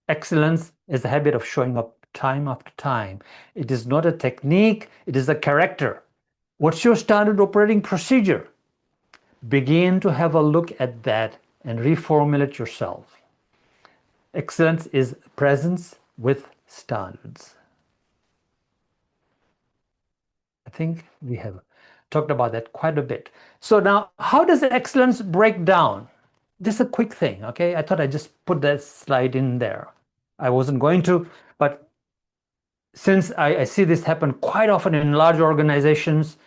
Excellence is the habit of showing up time after time. It is not a technique, it is a character. What's your standard operating procedure? Begin to have a look at that and reformulate yourself. Excellence is presence with standards. I think we have talked about that quite a bit. So now, how does excellence break down? Just a quick thing, okay? I thought I'd just put that slide in there. I wasn't going to, but since I see this happen quite often in large organizations,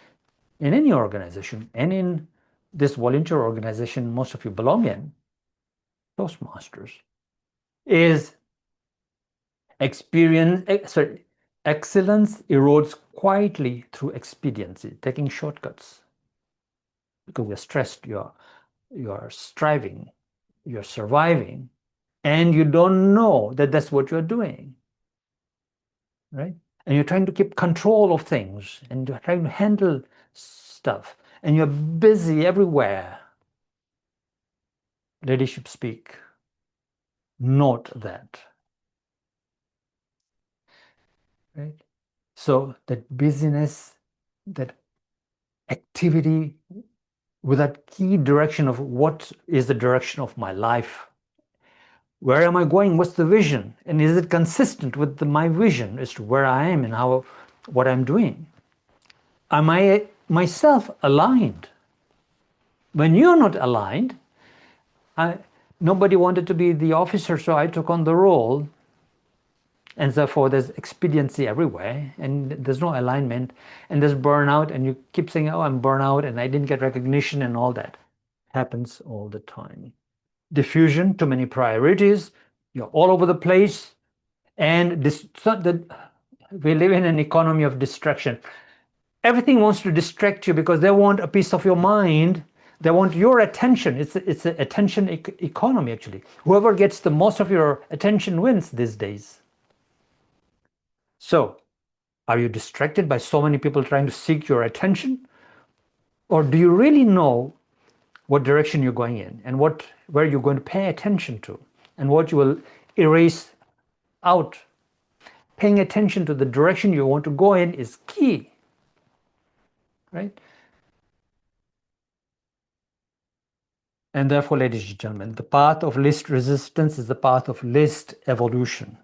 in any organization, and in this volunteer organization most of you belong in, Toastmasters, is excellence erodes quietly through expediency, taking shortcuts. Because you're stressed, you're striving, you're surviving, and you don't know that that's what you're doing, right? And you're trying to keep control of things, and you're trying to handle stuff, and you're busy everywhere. Leadership speak. Note that, right? So that busyness, that activity with that key direction of what is the direction of my life? Where am I going? What's the vision? And is it consistent with my vision as to where I am and what I'm doing? Am I myself aligned? When you're not aligned, nobody wanted to be the officer, so I took on the role. And therefore, there's expediency everywhere, and there's no alignment, and there's burnout, and you keep saying, oh, I'm burnout, and I didn't get recognition, and all that happens all the time. Diffusion, too many priorities, you're all over the place, and we live in an economy of distraction. Everything wants to distract you because they want a piece of your mind. They want your attention. It's an attention economy, actually. Whoever gets the most of your attention wins these days. So, are you distracted by so many people trying to seek your attention? Or do you really know what direction you're going in and where you're going to pay attention to and what you will erase out? Paying attention to the direction you want to go in is key, right? And therefore, ladies and gentlemen, the path of least resistance is the path of least evolution.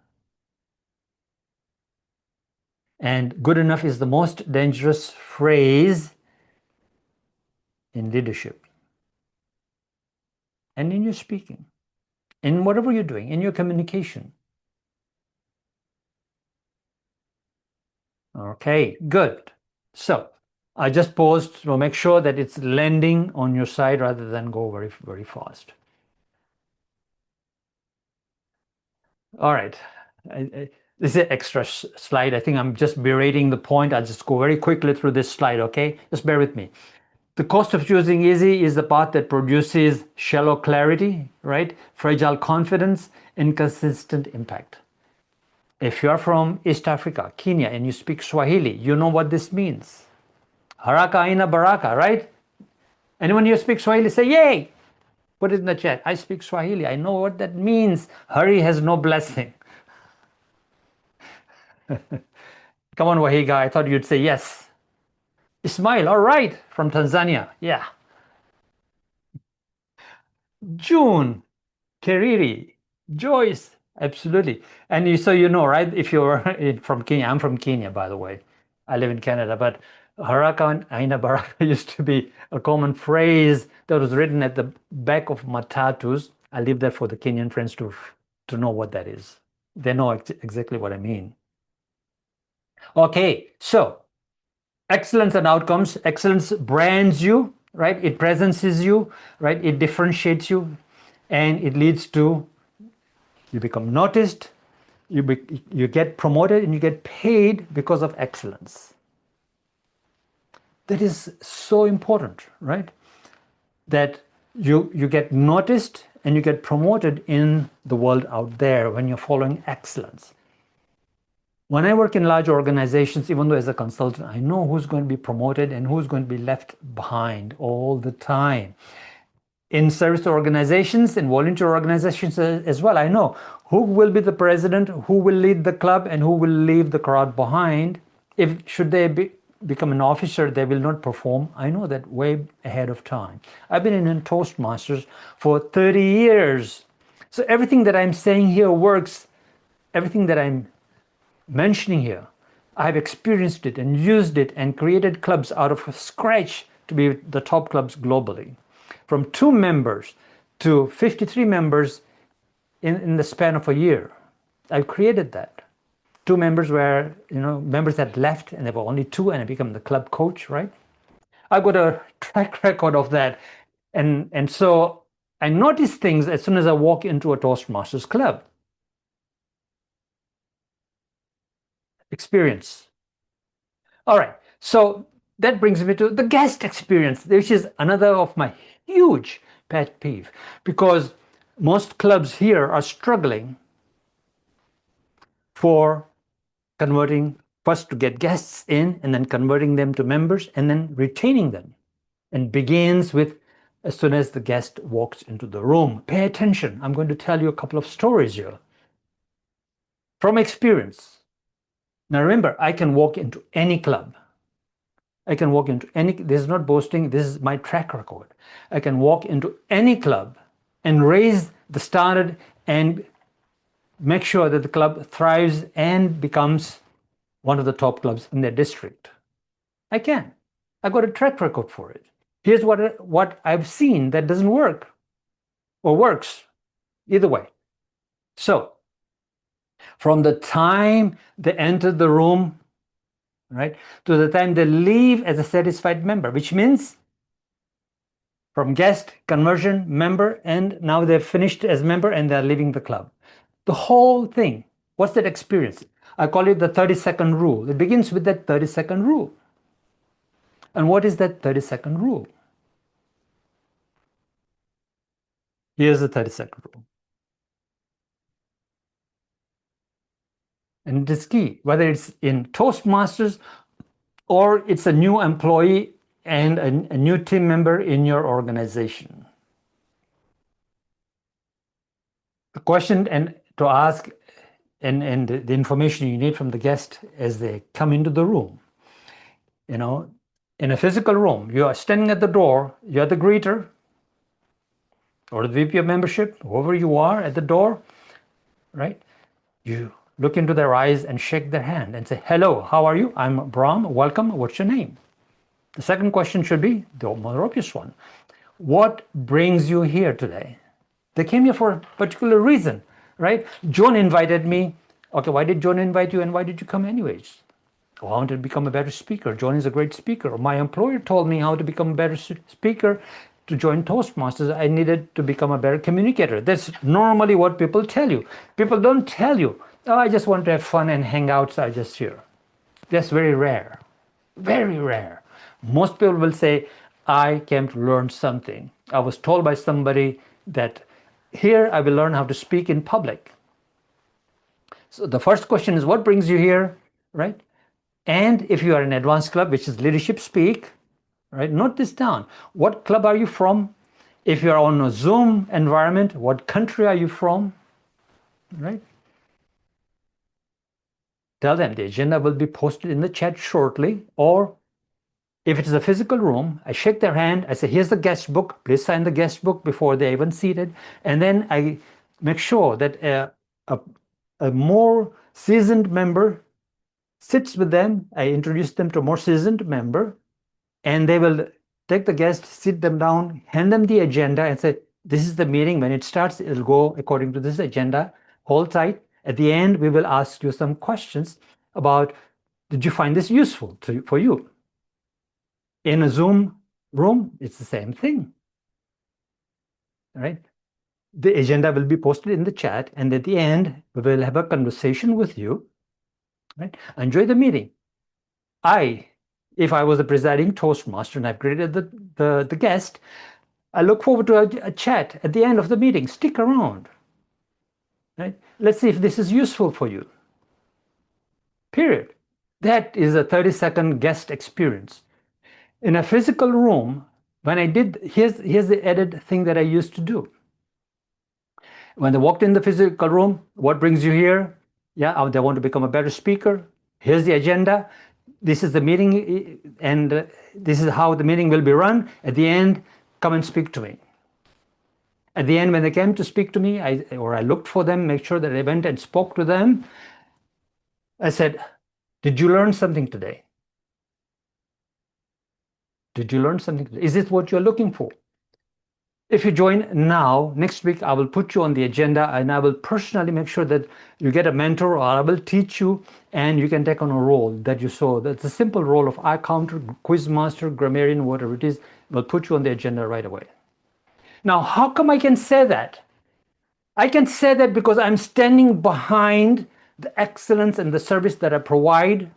And good enough is the most dangerous phrase in leadership and in your speaking, in whatever you're doing, in your communication. Okay, good. So I just paused to make sure that it's landing on your side rather than go very, very fast. All right. This is an extra slide. I think I'm just berating the point. I'll just go very quickly through this slide, okay? Just bear with me. The cost of choosing easy is the path that produces shallow clarity, right? Fragile confidence, inconsistent impact. If you're from East Africa, Kenya, and you speak Swahili, you know what this means. Haraka aina baraka, right? Anyone here speak Swahili, say yay! Put it in the chat. I speak Swahili. I know what that means. Hurry has no blessing. Come on, Wahiga. I thought you'd say yes. Ismail, all right, from Tanzania. Yeah. June, Keriri, Joyce, absolutely. And so you know, right? If you're from Kenya, I'm from Kenya, by the way. I live in Canada, but Haraka and Aina Baraka used to be a common phrase that was written at the back of matatus. I leave that for the Kenyan friends to know what that is. They know exactly what I mean. Okay, so excellence and outcomes. Excellence brands you, right? It presences you, right? It differentiates you, and it leads to you become noticed, you get promoted, and you get paid because of excellence. That is so important, right? That you get noticed and you get promoted in the world out there when you're following excellence. When I work in large organizations, even though as a consultant, I know who's going to be promoted and who's going to be left behind all the time. In service organizations, in volunteer organizations as well, I know who will be the president, who will lead the club, and who will leave the crowd behind. If should they become an officer, they will not perform. I know that way ahead of time. I've been in Toastmasters for 30 years. So everything that I'm saying here works. Everything that I'm mentioning here, I've experienced it and used it and created clubs out of scratch to be the top clubs globally. From 2 members to 53 members in the span of a year. I've created that. 2 members where, members had left and there were only 2 and I became the club coach, right? I've got a track record of that. And so I notice things as soon as I walk into a Toastmasters club. Experience. All right, so that brings me to the guest experience, which is another of my huge pet peeve, because most clubs here are struggling for converting, first to get guests in and then converting them to members and then retaining them. And begins with as soon as the guest walks into the room. Pay attention. I'm going to tell you a couple of stories here from experience. Now remember, I can walk into any club. I can walk into any, this is not boasting, this is my track record. I can walk into any club and raise the standard and make sure that the club thrives and becomes one of the top clubs in their district. I can. I got a track record for it. Here's what I've seen that doesn't work or works, either way. So, from the time they enter the room, right, to the time they leave as a satisfied member, which means from guest, conversion, member, and now they're finished as member and they're leaving the club. The whole thing. What's that experience? I call it the 30-second rule. It begins with that 30-second rule. And what is that 30-second rule? Here's the 30-second rule. And it is key, whether it's in Toastmasters or it's a new employee and a new team member in your organization. The question and to ask and the information you need from the guest as they come into the room. You know, in a physical room, you are standing at the door, you're the greeter or the VP of membership, whoever you are at the door, right? You look into their eyes and shake their hand and say, hello, how are you? I'm Brahm, welcome, what's your name? The second question should be the more obvious one. What brings you here today? They came here for a particular reason, right? John invited me. Okay, why did John invite you and why did you come anyways? Oh, I wanted to become a better speaker. John is a great speaker. My employer told me how to become a better speaker to join Toastmasters. I needed to become a better communicator. That's normally what people tell you. People don't tell you, oh, I just want to have fun and hang out, so I just here. That's very rare, very rare. Most people will say, I came to learn something. I was told by somebody that here I will learn how to speak in public. So the first question is, what brings you here, right? And if you are in advanced club, which is leadership speak, right? Note this down. What club are you from? If you're on a Zoom environment, what country are you from, right? Tell them the agenda will be posted in the chat shortly, or if it is a physical room, I shake their hand, I say, here's the guest book, please sign the guest book before they're even seated. And then I make sure that a more seasoned member sits with them. I introduce them to a more seasoned member, and they will take the guest, sit them down, hand them the agenda and say, this is the meeting. When it starts, it'll go according to this agenda. Hold tight. At the end, we will ask you some questions about, did you find this useful for you? In a Zoom room, it's the same thing, right? The agenda will be posted in the chat, and at the end, we will have a conversation with you, right? Enjoy the meeting. If I was a presiding Toastmaster and I've greeted the guest, I look forward to a chat at the end of the meeting. Stick around, right? Let's see if this is useful for you. Period. That is a 30-second guest experience. In a physical room, when I did, here's the added thing that I used to do. When they walked in the physical room, what brings you here? Yeah, they want to become a better speaker. Here's the agenda. This is the meeting, and this is how the meeting will be run. At the end, come and speak to me. At the end, when they came to speak to me, I looked for them, make sure that I went and spoke to them. I said, did you learn something today? Did you learn something today? Is this what you're looking for? If you join now, next week, I will put you on the agenda and I will personally make sure that you get a mentor, or I will teach you and you can take on a role that you saw. That's a simple role of eye counter, quiz master, grammarian, whatever it is. We'll put you on the agenda right away. Now, how come I can say that? I can say that because I'm standing behind the excellence and the service that I provide,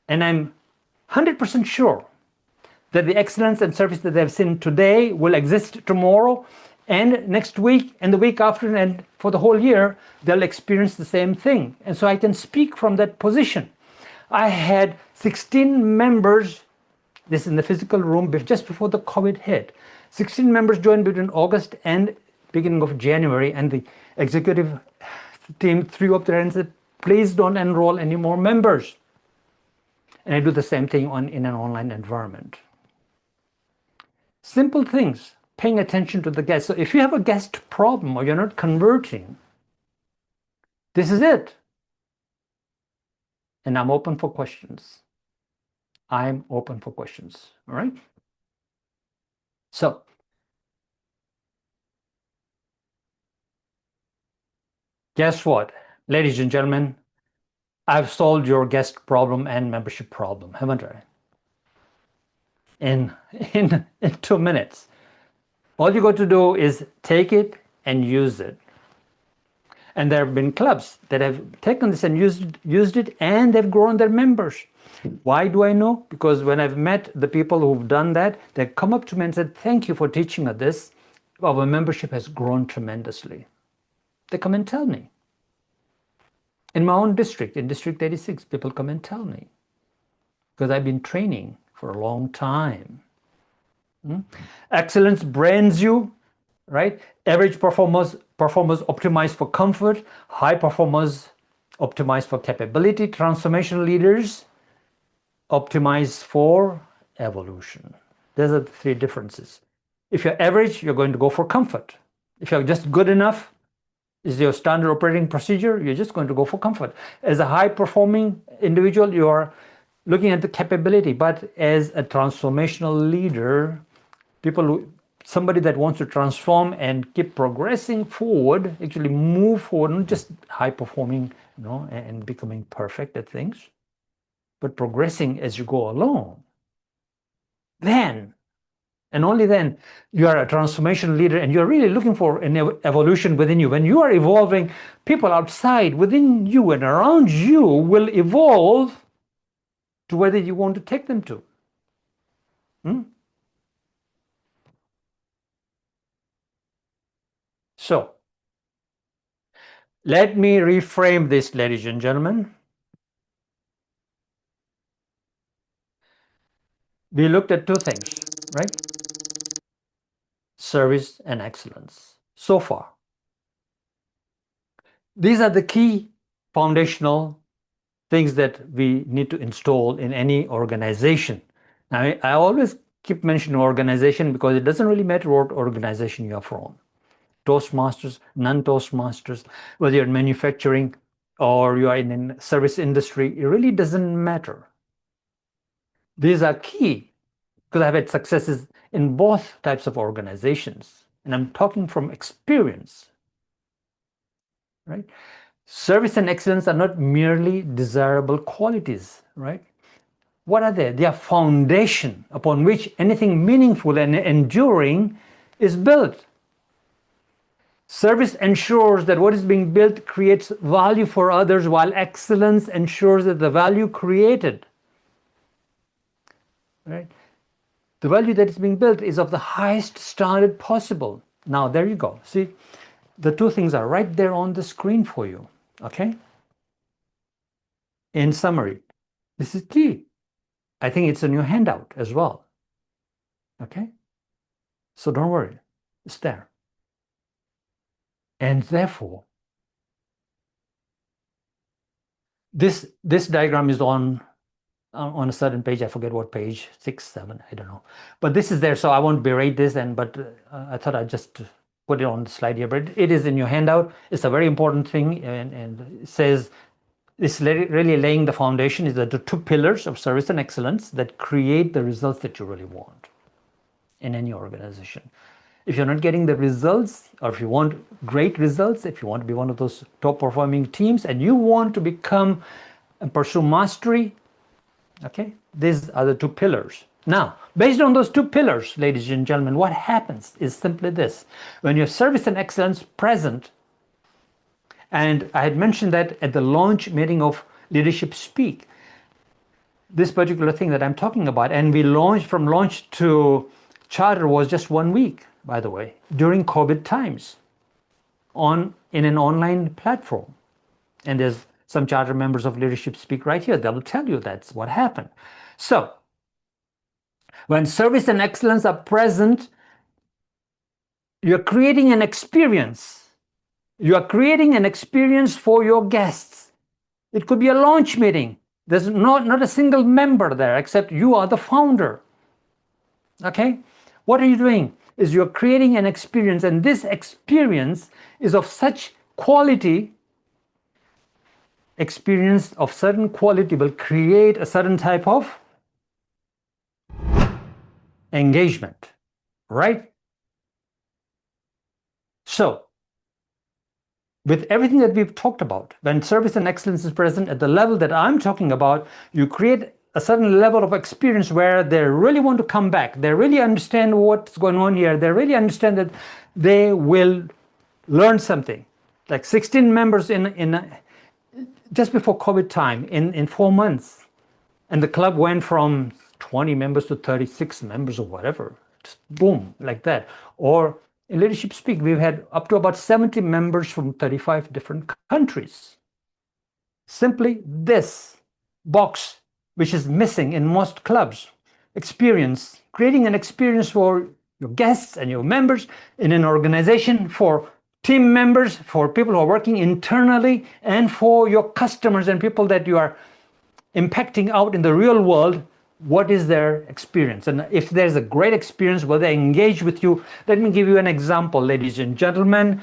and I'm 100% sure that the excellence and service that they've seen today will exist tomorrow and next week and the week after, and for the whole year, they'll experience the same thing. And so I can speak from that position. I had 16 members, this is in the physical room, just before the COVID hit. 16 members joined between August and beginning of January, and the executive team threw up their hands and said, please don't enroll any more members. And I do the same thing in an online environment. Simple things, paying attention to the guest. So if you have a guest problem or you're not converting, this is it. And I'm open for questions. I'm open for questions, all right? So, guess what? Ladies and gentlemen, I've solved your guest problem and membership problem, haven't I? In 2 minutes. All you got to do is take it and use it. And there have been clubs that have taken this and used it, and they've grown their members. Why do I know? Because when I've met the people who've done that, they come up to me and said, thank you for teaching us this. Our membership has grown tremendously. They come and tell me. In my own district, in District 86, people come and tell me. Because I've been training for a long time. Excellence brands you, right? Average performers optimize for comfort. High performers optimize for capability. Transformational leaders optimize for evolution. Those are the three differences. If you're average, you're going to go for comfort. If you're just good enough, is your standard operating procedure, you're just going to go for comfort. As a high-performing individual, you are looking at the capability. But as a transformational leader, somebody that wants to transform and keep progressing forward, actually move forward, not just high-performing, and becoming perfect at things, but progressing as you go along. Then, and only then, you are a transformation leader and you're really looking for an evolution within you. When you are evolving, people outside, within you and around you will evolve to where you want to take them to. So, let me reframe this, ladies and gentlemen. We looked at two things, right? Service and excellence so far. These are the key foundational things that we need to install in any organization. Now, I always keep mentioning organization because it doesn't really matter what organization you're from. Toastmasters, non-Toastmasters, whether you're in manufacturing or you are in a service industry, it really doesn't matter. These are key because I've had successes in both types of organizations, and I'm talking from experience, right? Service and excellence are not merely desirable qualities, right? What are they? They are foundation upon which anything meaningful and enduring is built. Service ensures that what is being built creates value for others, while excellence ensures that the value created, right? The value that is being built is of the highest standard possible. Now, there you go. See, the two things are right there on the screen for you, okay? In summary, this is key. I think it's in your handout as well, okay? So don't worry, it's there. And therefore, this diagram is on a certain page. I forget what page, 6, 7, I don't know. But this is there, so I won't berate this. But I thought I'd just put it on the slide here. But it is in your handout. It's a very important thing, and it says it's really laying the foundation. Is the two pillars of service and excellence that create the results that you really want in any organization. If you're not getting the results, or if you want great results, if you want to be one of those top performing teams and you want to become and pursue mastery, okay, these are the two pillars. Now, based on those two pillars, ladies and gentlemen, what happens is simply this. When your service and excellence present, and I had mentioned that at the launch meeting of Leadership Speak, this particular thing that I'm talking about, and we launched from launch to charter was just 1 week, by the way, during COVID times in an online platform. And there's some charter members of Leadership Speak right here. They'll tell you that's what happened. So when service and excellence are present, you're creating an experience. You are creating an experience for your guests. It could be a launch meeting. There's not a single member there except you are the founder. Okay? What are you doing? Is you're creating an experience, and this experience is of such quality. Experience of certain quality will create a certain type of engagement, right? So, with everything that we've talked about, when service and excellence is present at the level that I'm talking about, you create a certain level of experience where they really want to come back. They really understand what's going on here. They really understand that they will learn something. Like 16 members just before COVID time, in 4 months. And the club went from 20 members to 36 members or whatever. Just boom, like that. Or in Leadership Speak, we've had up to about 70 members from 35 different countries. Simply this box, which is missing in most clubs. experience, creating an experience for your guests and your members in an organization, for team members, for people who are working internally, and for your customers and people that you are impacting out in the real world. What is their experience? And if there's a great experience where they engage with you, let me give you an example, ladies and gentlemen.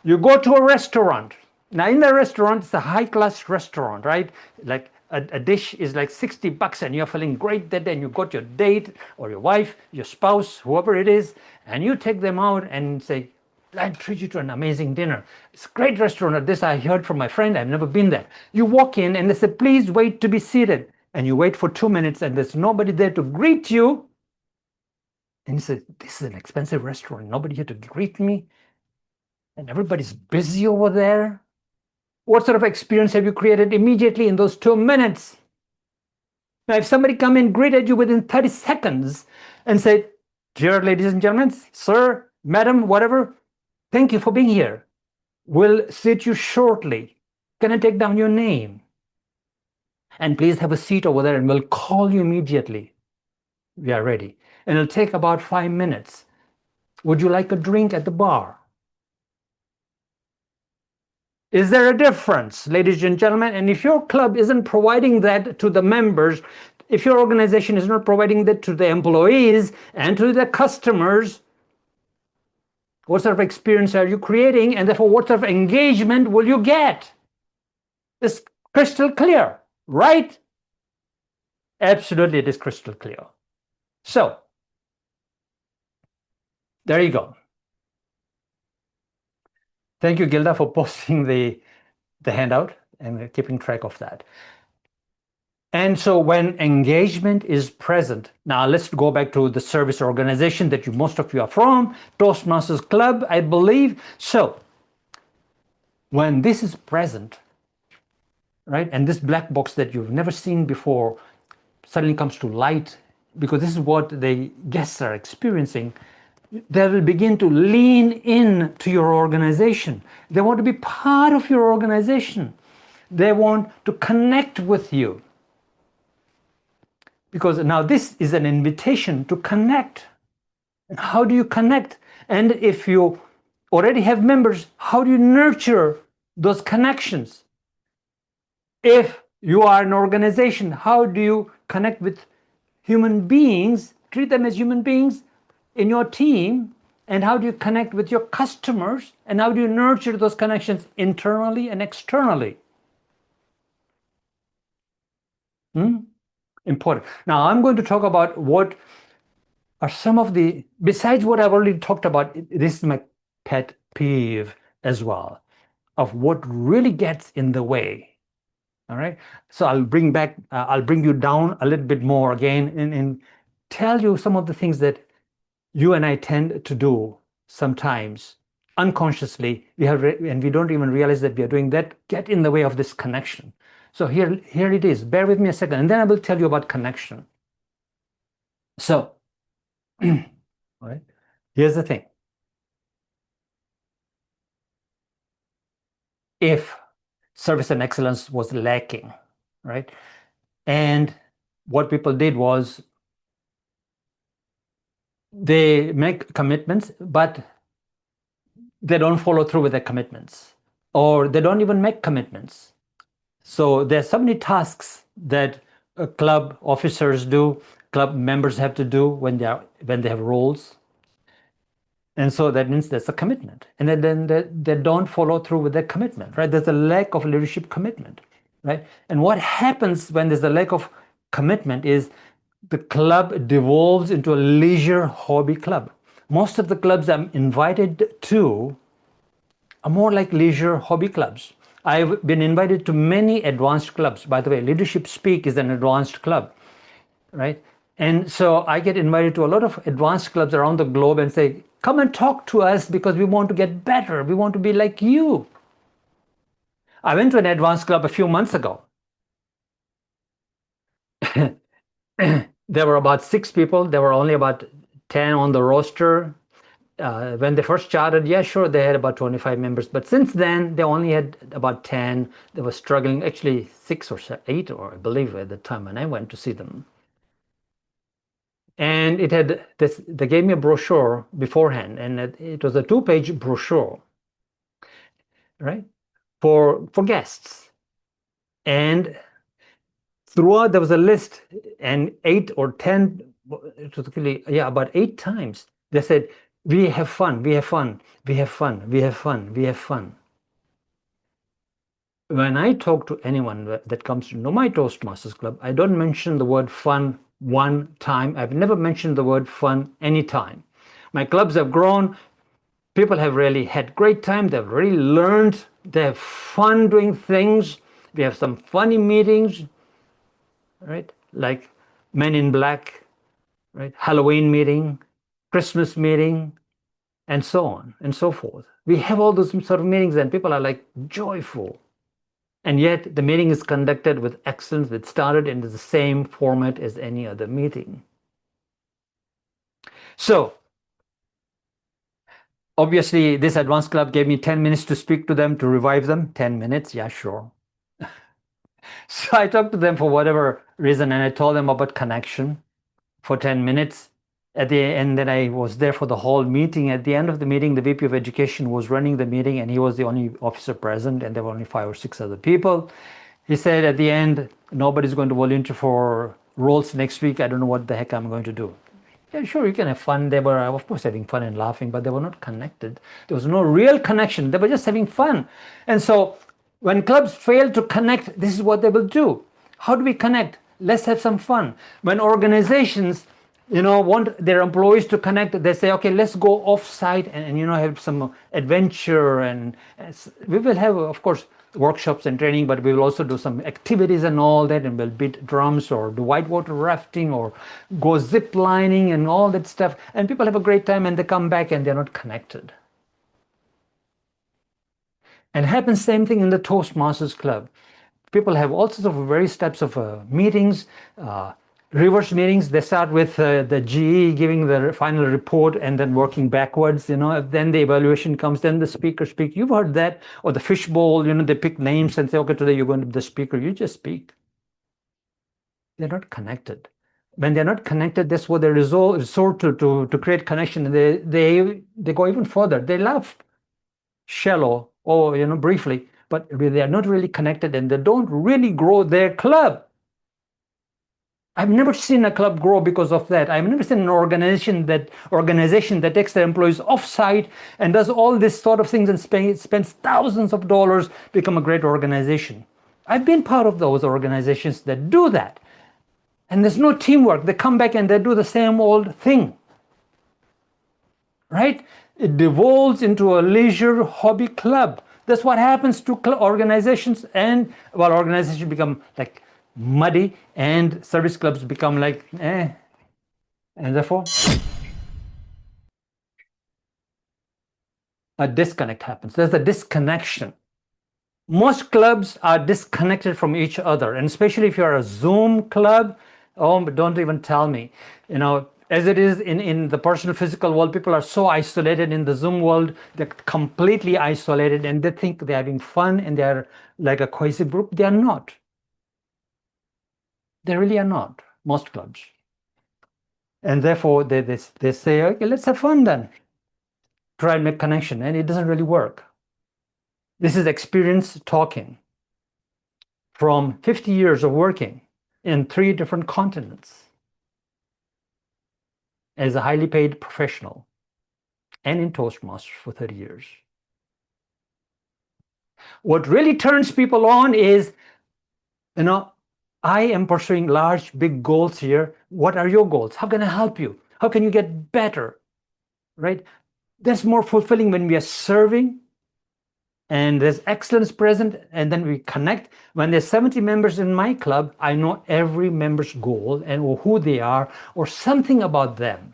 You go to a restaurant. Now, in the restaurant, it's a high-class restaurant, right? Like a dish is like $60 and you're feeling great that day, and you got your date or your wife, your spouse, whoever it is, and you take them out and say, I treat you to an amazing dinner. It's a great restaurant. This I heard from my friend. I've never been there. You walk in and they say, please wait to be seated. And you wait for 2 minutes and there's nobody there to greet you. And you say, this is an expensive restaurant. Nobody here to greet me. And everybody's busy over there. What sort of experience have you created immediately in those 2 minutes? Now, if somebody come in, greeted you within 30 seconds and said, dear ladies and gentlemen, sir, madam, whatever, thank you for being here. We'll seat you shortly. Can I take down your name? And please have a seat over there and we'll call you immediately. We are ready. And it'll take about 5 minutes. Would you like a drink at the bar? Is there a difference, ladies and gentlemen? And if your club isn't providing that to the members, if your organization is not providing that to the employees and to the customers, what sort of experience are you creating? And therefore, what sort of engagement will you get? It's crystal clear, right? Absolutely, it is crystal clear. So, there you go. Thank you, Gilda, for posting the handout and keeping track of that. And so when engagement is present, now let's go back to the service organization that most of you are from, Toastmasters Club, I believe. So when this is present, right, and this black box that you've never seen before suddenly comes to light, because this is what the guests are experiencing, they will begin to lean in to your organization. They want to be part of your organization. They want to connect with you. Because now this is an invitation to connect. And how do you connect? And if you already have members, how do you nurture those connections? If you are an organization, how do you connect with human beings, treat them as human beings in your team? And how do you connect with your customers? And how do you nurture those connections internally and externally? Important. Now, I'm going to talk about what are some of the, besides what I've already talked about, this is my pet peeve as well, of what really gets in the way. All right. So I'll bring you down a little bit more again and tell you some of the things that you and I tend to do sometimes unconsciously. And we don't even realize that we are doing that, get in the way of this connection. So here it is. Bear with me a second, and then I will tell you about connection. So, all right, here's the thing. If service and excellence was lacking, right, and what people did was they make commitments, but they don't follow through with their commitments, or they don't even make commitments. So there's so many tasks that club officers do, club members have to do when they have roles. And so that means there's a commitment. And then they don't follow through with their commitment, right? There's a lack of leadership commitment, right? And what happens when there's a lack of commitment is the club devolves into a leisure hobby club. Most of the clubs I'm invited to are more like leisure hobby clubs. I've been invited to many advanced clubs. By the way, Leadership Speak is an advanced club, right? And so I get invited to a lot of advanced clubs around the globe and say, come and talk to us because we want to get better. We want to be like you. I went to an advanced club a few months ago. There were about 6 people. There were only about 10 on the roster. When they first started, yeah, sure, they had about 25 members. But since then, they only had about 10. They were struggling, actually 6 or 8, or I believe at the time when I went to see them. And it had this, they gave me a brochure beforehand, and it was a 2-page brochure, right, for guests. And throughout there was a list, and 8 or 10, it was really, yeah, about 8 times they said, we have fun, we have fun, we have fun, we have fun, we have fun. When I talk to anyone that comes to know my Toastmasters Club, I don't mention the word fun one time. I've never mentioned the word fun any time. My clubs have grown. People have really had great time. They've really learned. They have fun doing things. We have some funny meetings, right? Like Men in Black, right? Halloween meeting, Christmas meeting, and so on and so forth. We have all those sort of meetings, and people are like joyful. And yet the meeting is conducted with excellence. It started in the same format as any other meeting. So obviously this advanced club gave me 10 minutes to speak to them, to revive them. 10 minutes, yeah, sure. So I talked to them for whatever reason, and I told them about connection for 10 minutes. At the end, then I was there for the whole meeting. At the end of the meeting, the VP of Education was running the meeting, and he was the only officer present, and there were only 5 or 6 other people. He said at the end, nobody's going to volunteer for roles next week. I don't know what the heck I'm going to do. Yeah, sure, you can have fun. They were, of course, having fun and laughing, but they were not connected. There was no real connection. They were just having fun. And so when clubs fail to connect, this is what they will do. How do we connect? Let's have some fun. When organizations, want their employees to connect, they say, okay, let's go off-site and have some adventure. And we will have, of course, workshops and training, but we will also do some activities and all that, and we'll beat drums or do whitewater rafting or go zip lining and all that stuff. And people have a great time, and they come back and they're not connected. And it happens same thing in the Toastmasters Club. People have all sorts of various types of meetings, reverse meetings. They start with the GE giving the final report and then working backwards, then the evaluation comes, then the speaker speaks. You've heard that. Or the fishbowl, they pick names and say, okay, today you're going to be the speaker. You just speak. They're not connected. When they're not connected, that's what they resort to create connection. They go even further. They laugh shallow or briefly, but they are not really connected, and they don't really grow their club. I've never seen a club grow because of that. I've never seen an organization that takes their employees off-site and does all this sort of things and spends thousands of dollars, become a great organization. I've been part of those organizations that do that. And there's no teamwork. They come back and they do the same old thing. Right? It devolves into a leisure hobby club. That's what happens to organizations, and organizations become like muddy, and service clubs become like and therefore a disconnect happens. There's a disconnection. Most clubs are disconnected from each other, and especially if you're a Zoom club, don't even tell me. As it is in the personal physical world, people are so isolated. In the Zoom world, they're completely isolated, and they think they're having fun and they're like a cohesive group. They are not. They really are not, most clubs. And therefore, they say, okay, let's have fun then. Try and make connection, and it doesn't really work. This is experience talking from 50 years of working in 3 different continents as a highly paid professional and in Toastmasters for 30 years. What really turns people on is, I am pursuing large, big goals here. What are your goals? How can I help you? How can you get better? Right? That's more fulfilling when we are serving and there's excellence present, and then we connect. When there's 70 members in my club, I know every member's goal and who they are or something about them.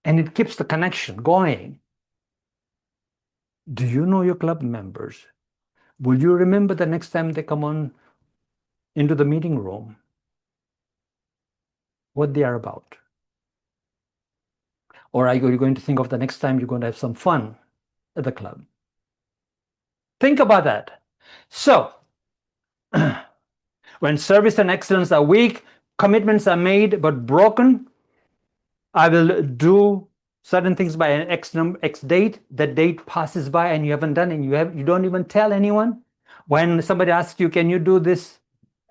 And it keeps the connection going. Do you know your club members? Will you remember the next time they come on into the meeting room what they are about? Or are you going to think of the next time you're going to have some fun at the club? Think about that. So, When service and excellence are weak, commitments are made but broken. I will do certain things by an X date. That date passes by and you haven't done it. You don't even tell anyone. When somebody asks you, can you do this?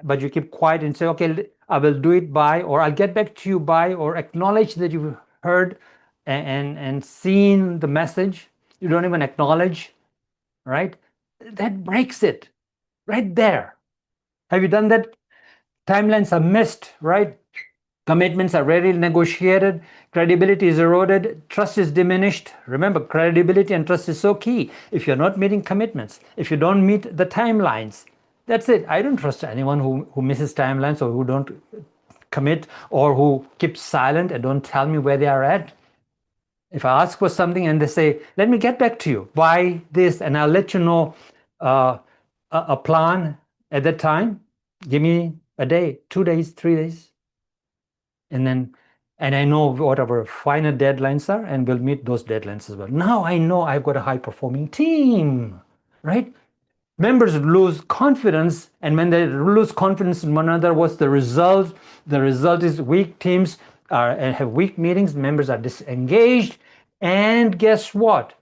But you keep quiet and say, okay, I will do it by, or I'll get back to you by, or acknowledge that you've heard and seen the message. You don't even acknowledge, right? That breaks it right there. Have you done that? Timelines are missed, right? Commitments are rarely negotiated. Credibility is eroded. Trust is diminished. Remember, credibility and trust is so key. If you're not meeting commitments, if you don't meet the timelines, that's it. I don't trust anyone who misses timelines or who don't commit or who keeps silent and don't tell me where they are at. If I ask for something and they say, let me get back to you, buy this, and I'll let you know a plan at that time, give me a day, 2 days, 3 days. And I know what our final deadlines are, and we'll meet those deadlines as well. Now I know I've got a high-performing team, right? Members lose confidence, and when they lose confidence in one another, what's the result? The result is weak teams have weak meetings, members are disengaged, and guess what?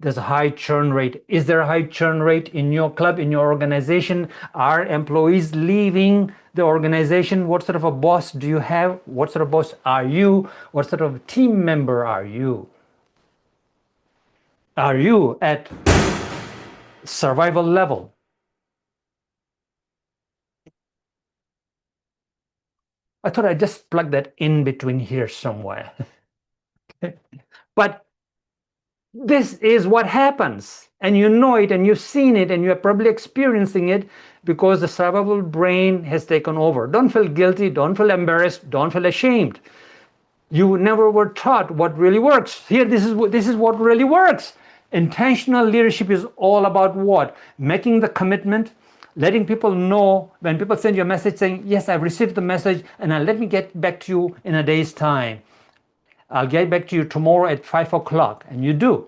There's a high churn rate. Is there a high churn rate in your club, in your organization? Are employees leaving the organization? What sort of a boss do you have? What sort of boss are you? What sort of team member are you? Are you at survival level? I thought I'd just plug that in between here somewhere. But this is what happens, and you know it, and you've seen it, and you're probably experiencing it because the survival brain has taken over. Don't feel guilty, don't feel embarrassed, don't feel ashamed. You never were taught what really works. Here, this is what really works. Intentional leadership is all about what? Making the commitment, letting people know when people send you a message saying, yes, I've received the message, and let me get back to you in a day's time. I'll get back to you tomorrow at 5 o'clock, and you do.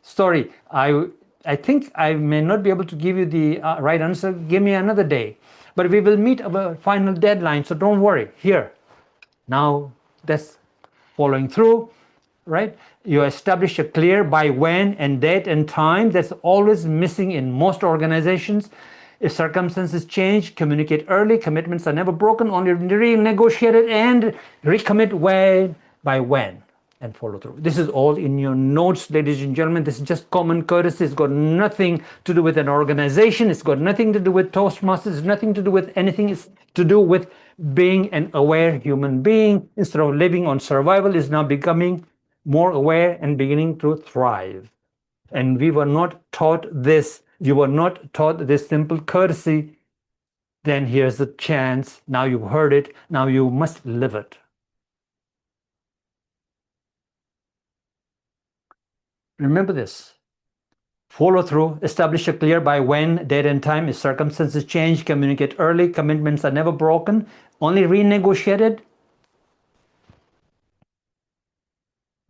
Sorry, I think I may not be able to give you the right answer. Give me another day. But we will meet our final deadline, so don't worry. Here, now that's following through, right? You establish a clear by when and date and time. That's always missing in most organizations. If circumstances change, communicate early. Commitments are never broken, only renegotiated, and recommit when by when, and follow through. This is all in your notes, ladies and gentlemen. This is just common courtesy. It's got nothing to do with an organization. It's got nothing to do with Toastmasters. It's nothing to do with anything. It's to do with being an aware human being. Instead of living on survival, is now becoming more aware and beginning to thrive. And we were not taught this. You were not taught this simple courtesy. Then here's the chance. Now you've heard it. Now you must live it. Remember this. Follow through, establish a clear by when, date and time. If circumstances change, communicate early. Commitments are never broken, only renegotiated.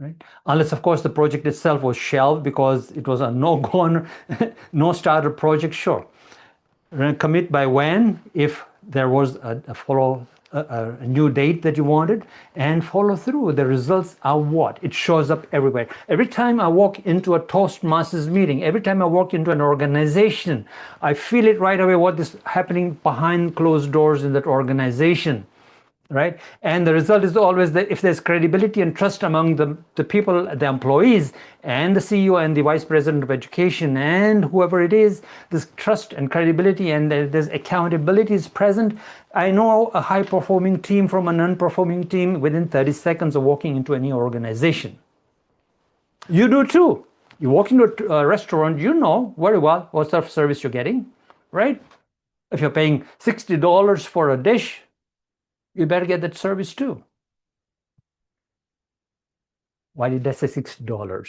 Right? Unless, of course, the project itself was shelved because it was a no-go, no-starter project, sure. Commit by when, if there was a new date that you wanted, and follow through. The results are what? It shows up everywhere. Every time I walk into a Toastmasters meeting, every time I walk into an organization, I feel it right away what is happening behind closed doors in that organization. Right? And the result is always that if there's credibility and trust among the people, the employees, and the CEO and the vice president of education and whoever it is, this trust and credibility and there's accountability is present. I know a high-performing team from a non-performing team within 30 seconds of walking into any organization. You do too. You walk into a restaurant, you know very well what sort of service you're getting, right? If you're paying $60 for a dish, you better get that service too. Why did I say $60?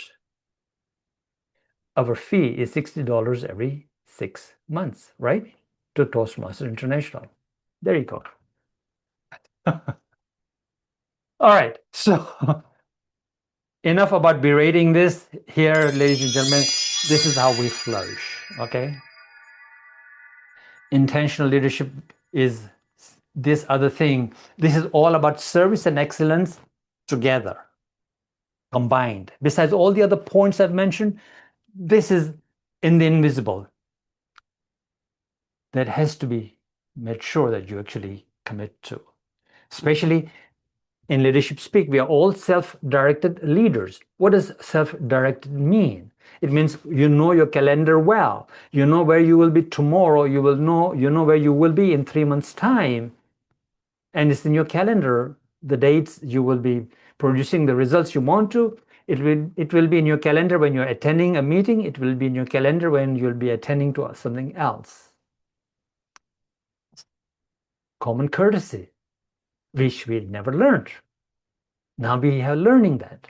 Our fee is $60 every 6 months, right? To Toastmasters International. There you go. All right, so enough about berating this. Here, ladies and gentlemen, this is how we flourish, okay? Intentional leadership is this other thing. This is all about service and excellence together, combined. Besides all the other points I've mentioned, this is in the invisible that has to be made sure that you actually commit to. Especially in leadership speak, we are all self-directed leaders. What does self-directed mean? It means you know your calendar well. You know where you will be tomorrow. You know where you will be in 3 months' time. And it's in your calendar, the dates you will be producing the results you want to. It will be in your calendar when you're attending a meeting. It will be in your calendar when you'll be attending to something else. Common courtesy, which we never learned. Now we are learning that.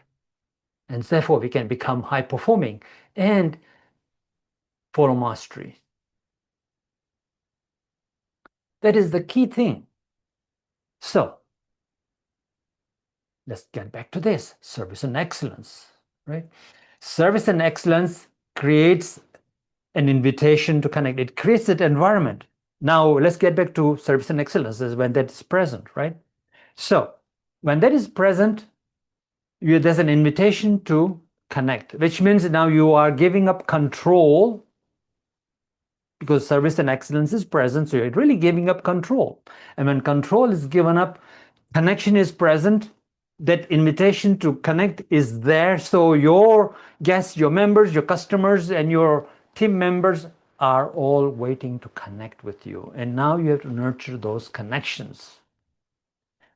And therefore we can become high performing and follow mastery. That is the key thing. So let's get back to this, service and excellence, right? Service and excellence creates an invitation to connect. It creates that environment. Now let's get back to service and excellence when that is present, right? So when that is present, there's an invitation to connect, which means now you are giving up control, because service and excellence is present, so you're really giving up control. And when control is given up, connection is present, that invitation to connect is there, so your guests, your members, your customers, and your team members are all waiting to connect with you. And now you have to nurture those connections.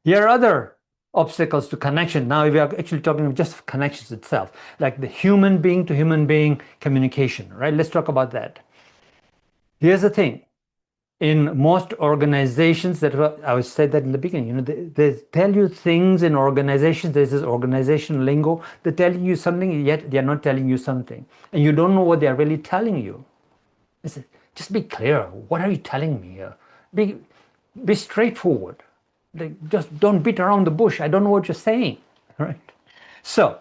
Here are other obstacles to connection. Now we are actually talking just connections itself, like the human being to human being communication, right? Let's talk about that. Here's the thing. In most organizations, I said that in the beginning, they tell you things in organizations, there's this organization lingo, they're telling you something, yet they're not telling you something. And you don't know what they're really telling you. Just be clear. What are you telling me here? Be straightforward. Just don't beat around the bush. I don't know what you're saying, right? So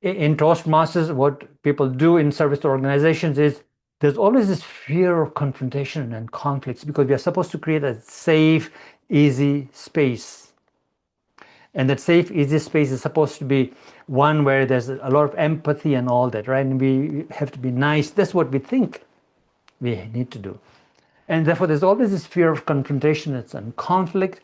in Toastmasters, what people do in service to organizations is there's always this fear of confrontation and conflicts, because we are supposed to create a safe, easy space. And that safe, easy space is supposed to be one where there's a lot of empathy and all that, right? And we have to be nice. That's what we think we need to do. And therefore, there's always this fear of confrontation and conflict.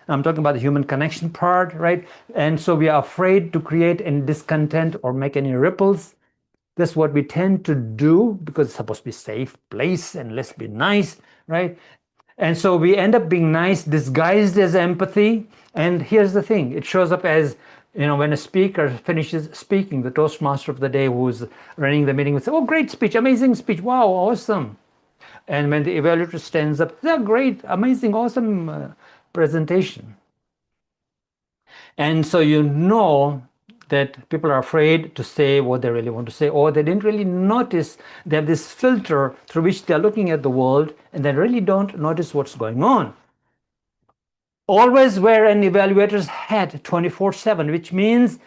I'm talking about the human connection part, right? And so we are afraid to create any discontent or make any ripples. That's what we tend to do, because it's supposed to be a safe place and let's be nice, right? And so we end up being nice, disguised as empathy. And here's the thing, it shows up as, when a speaker finishes speaking, the Toastmaster of the day who's running the meeting will say, oh, great speech, amazing speech, wow, awesome. And when the evaluator stands up, yeah, great, amazing, awesome presentation. And so that people are afraid to say what they really want to say, or they didn't really notice. They have this filter through which they're looking at the world, and they really don't notice what's going on. Always wear an evaluator's hat 24/7, which means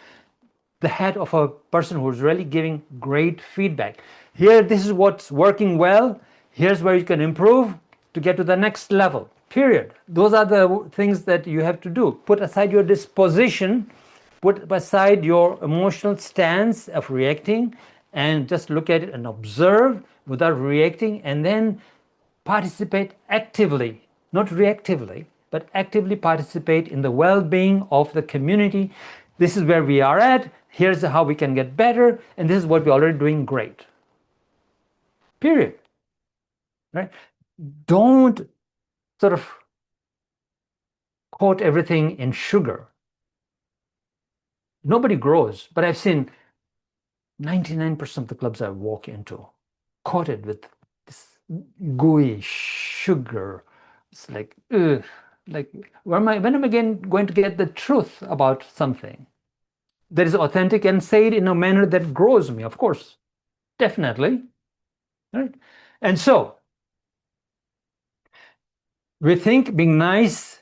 the hat of a person who's really giving great feedback. Here, this is what's working well. Here's where you can improve to get to the next level, period. Those are the things that you have to do. Put aside your disposition, put aside your emotional stance of reacting, and just look at it and observe without reacting, and then participate actively, not reactively, but actively participate in the well-being of the community. This is where we are at. Here's how we can get better, and this is what we're already doing great. Period. Right? Don't sort of coat everything in sugar. Nobody grows, but I've seen 99% of the clubs I walk into coated with this gooey sugar. It's like, ugh, when am I again going to get the truth about something that is authentic and say it in a manner that grows me? Of course, definitely, right? And so we think being nice,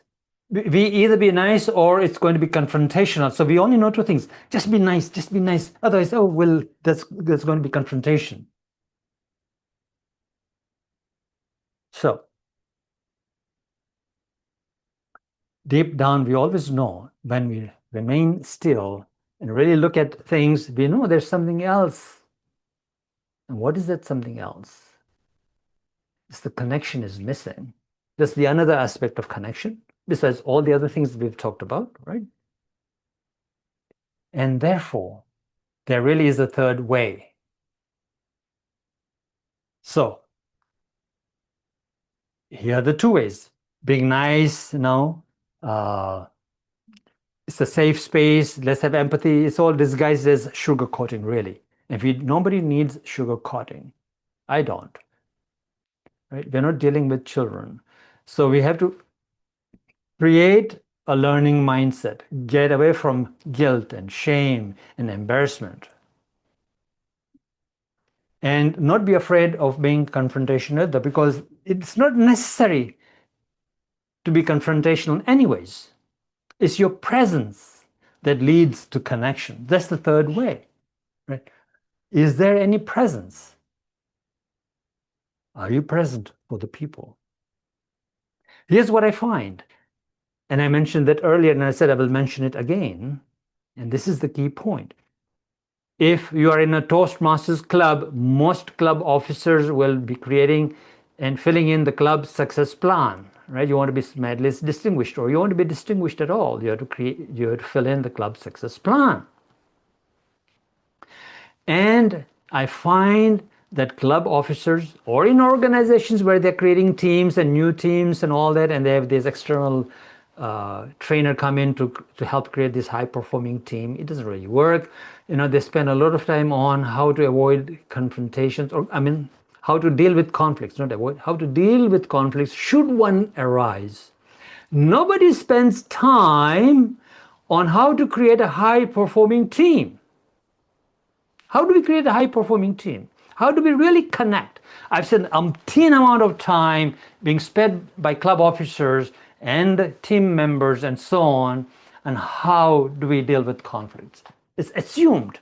we either be nice or it's going to be confrontational. So we only know two things: just be nice, just be nice. Otherwise, oh well, that's going to be confrontation. So deep down, we always know when we remain still and really look at things, we know there's something else. And what is that something else? It's the connection is missing. That's the another aspect of connection, besides all the other things we've talked about, right? And therefore, there really is a third way. So, here are the two ways. Being nice, it's a safe space, let's have empathy. It's all disguised as sugarcoating, really. If nobody needs sugarcoating. I don't. Right? We're not dealing with children. So we have to create a learning mindset, get away from guilt and shame and embarrassment. And not be afraid of being confrontational, because it's not necessary to be confrontational anyways. It's your presence that leads to connection. That's the third way, right? Is there any presence? Are you present for the people? Here's what I find. And I mentioned that earlier, and I said I will mention it again. And this is the key point. If you are in a Toastmasters club, most club officers will be creating and filling in the club success plan, right? You want to be medalist distinguished, or you want to be distinguished at all, you have to fill in the club success plan. And I find that club officers, or in organizations where they're creating teams and new teams and all that, and they have this external trainer come in to help create this high-performing team, it doesn't really work. They spend a lot of time on how to avoid confrontations, or how to deal with conflicts, not avoid, how to deal with conflicts should one arise. Nobody spends time on how to create a high-performing team. How do we create a high-performing team? How do we really connect? I've said umpteen amount of time being spent by club officers and team members and so on how do we deal with conflicts. It's assumed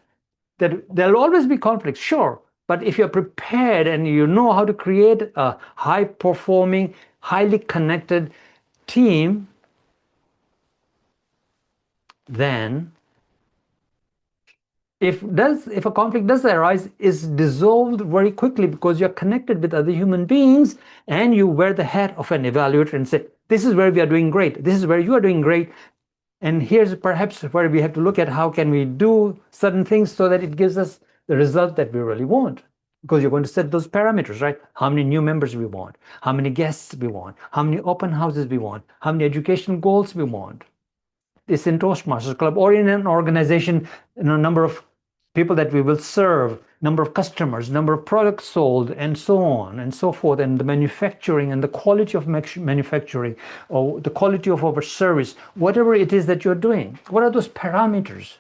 that there'll always be conflicts, sure, but if you're prepared and you know how to create a high-performing, highly connected team, then if a conflict does arise, is dissolved very quickly, because you're connected with other human beings and you wear the hat of an evaluator and say, this is where we are doing great, this is where you are doing great, and here's perhaps where we have to look at how can we do certain things so that it gives us the result that we really want. Because you're going to set those parameters, right? How many new members we want, how many guests we want, how many open houses we want, how many educational goals we want. It's in Toastmasters Club or in an organization, number of people that we will serve, number of customers, number of products sold, and so on and so forth, and the manufacturing and the quality of manufacturing, or the quality of our service, whatever it is that you're doing. What are those parameters?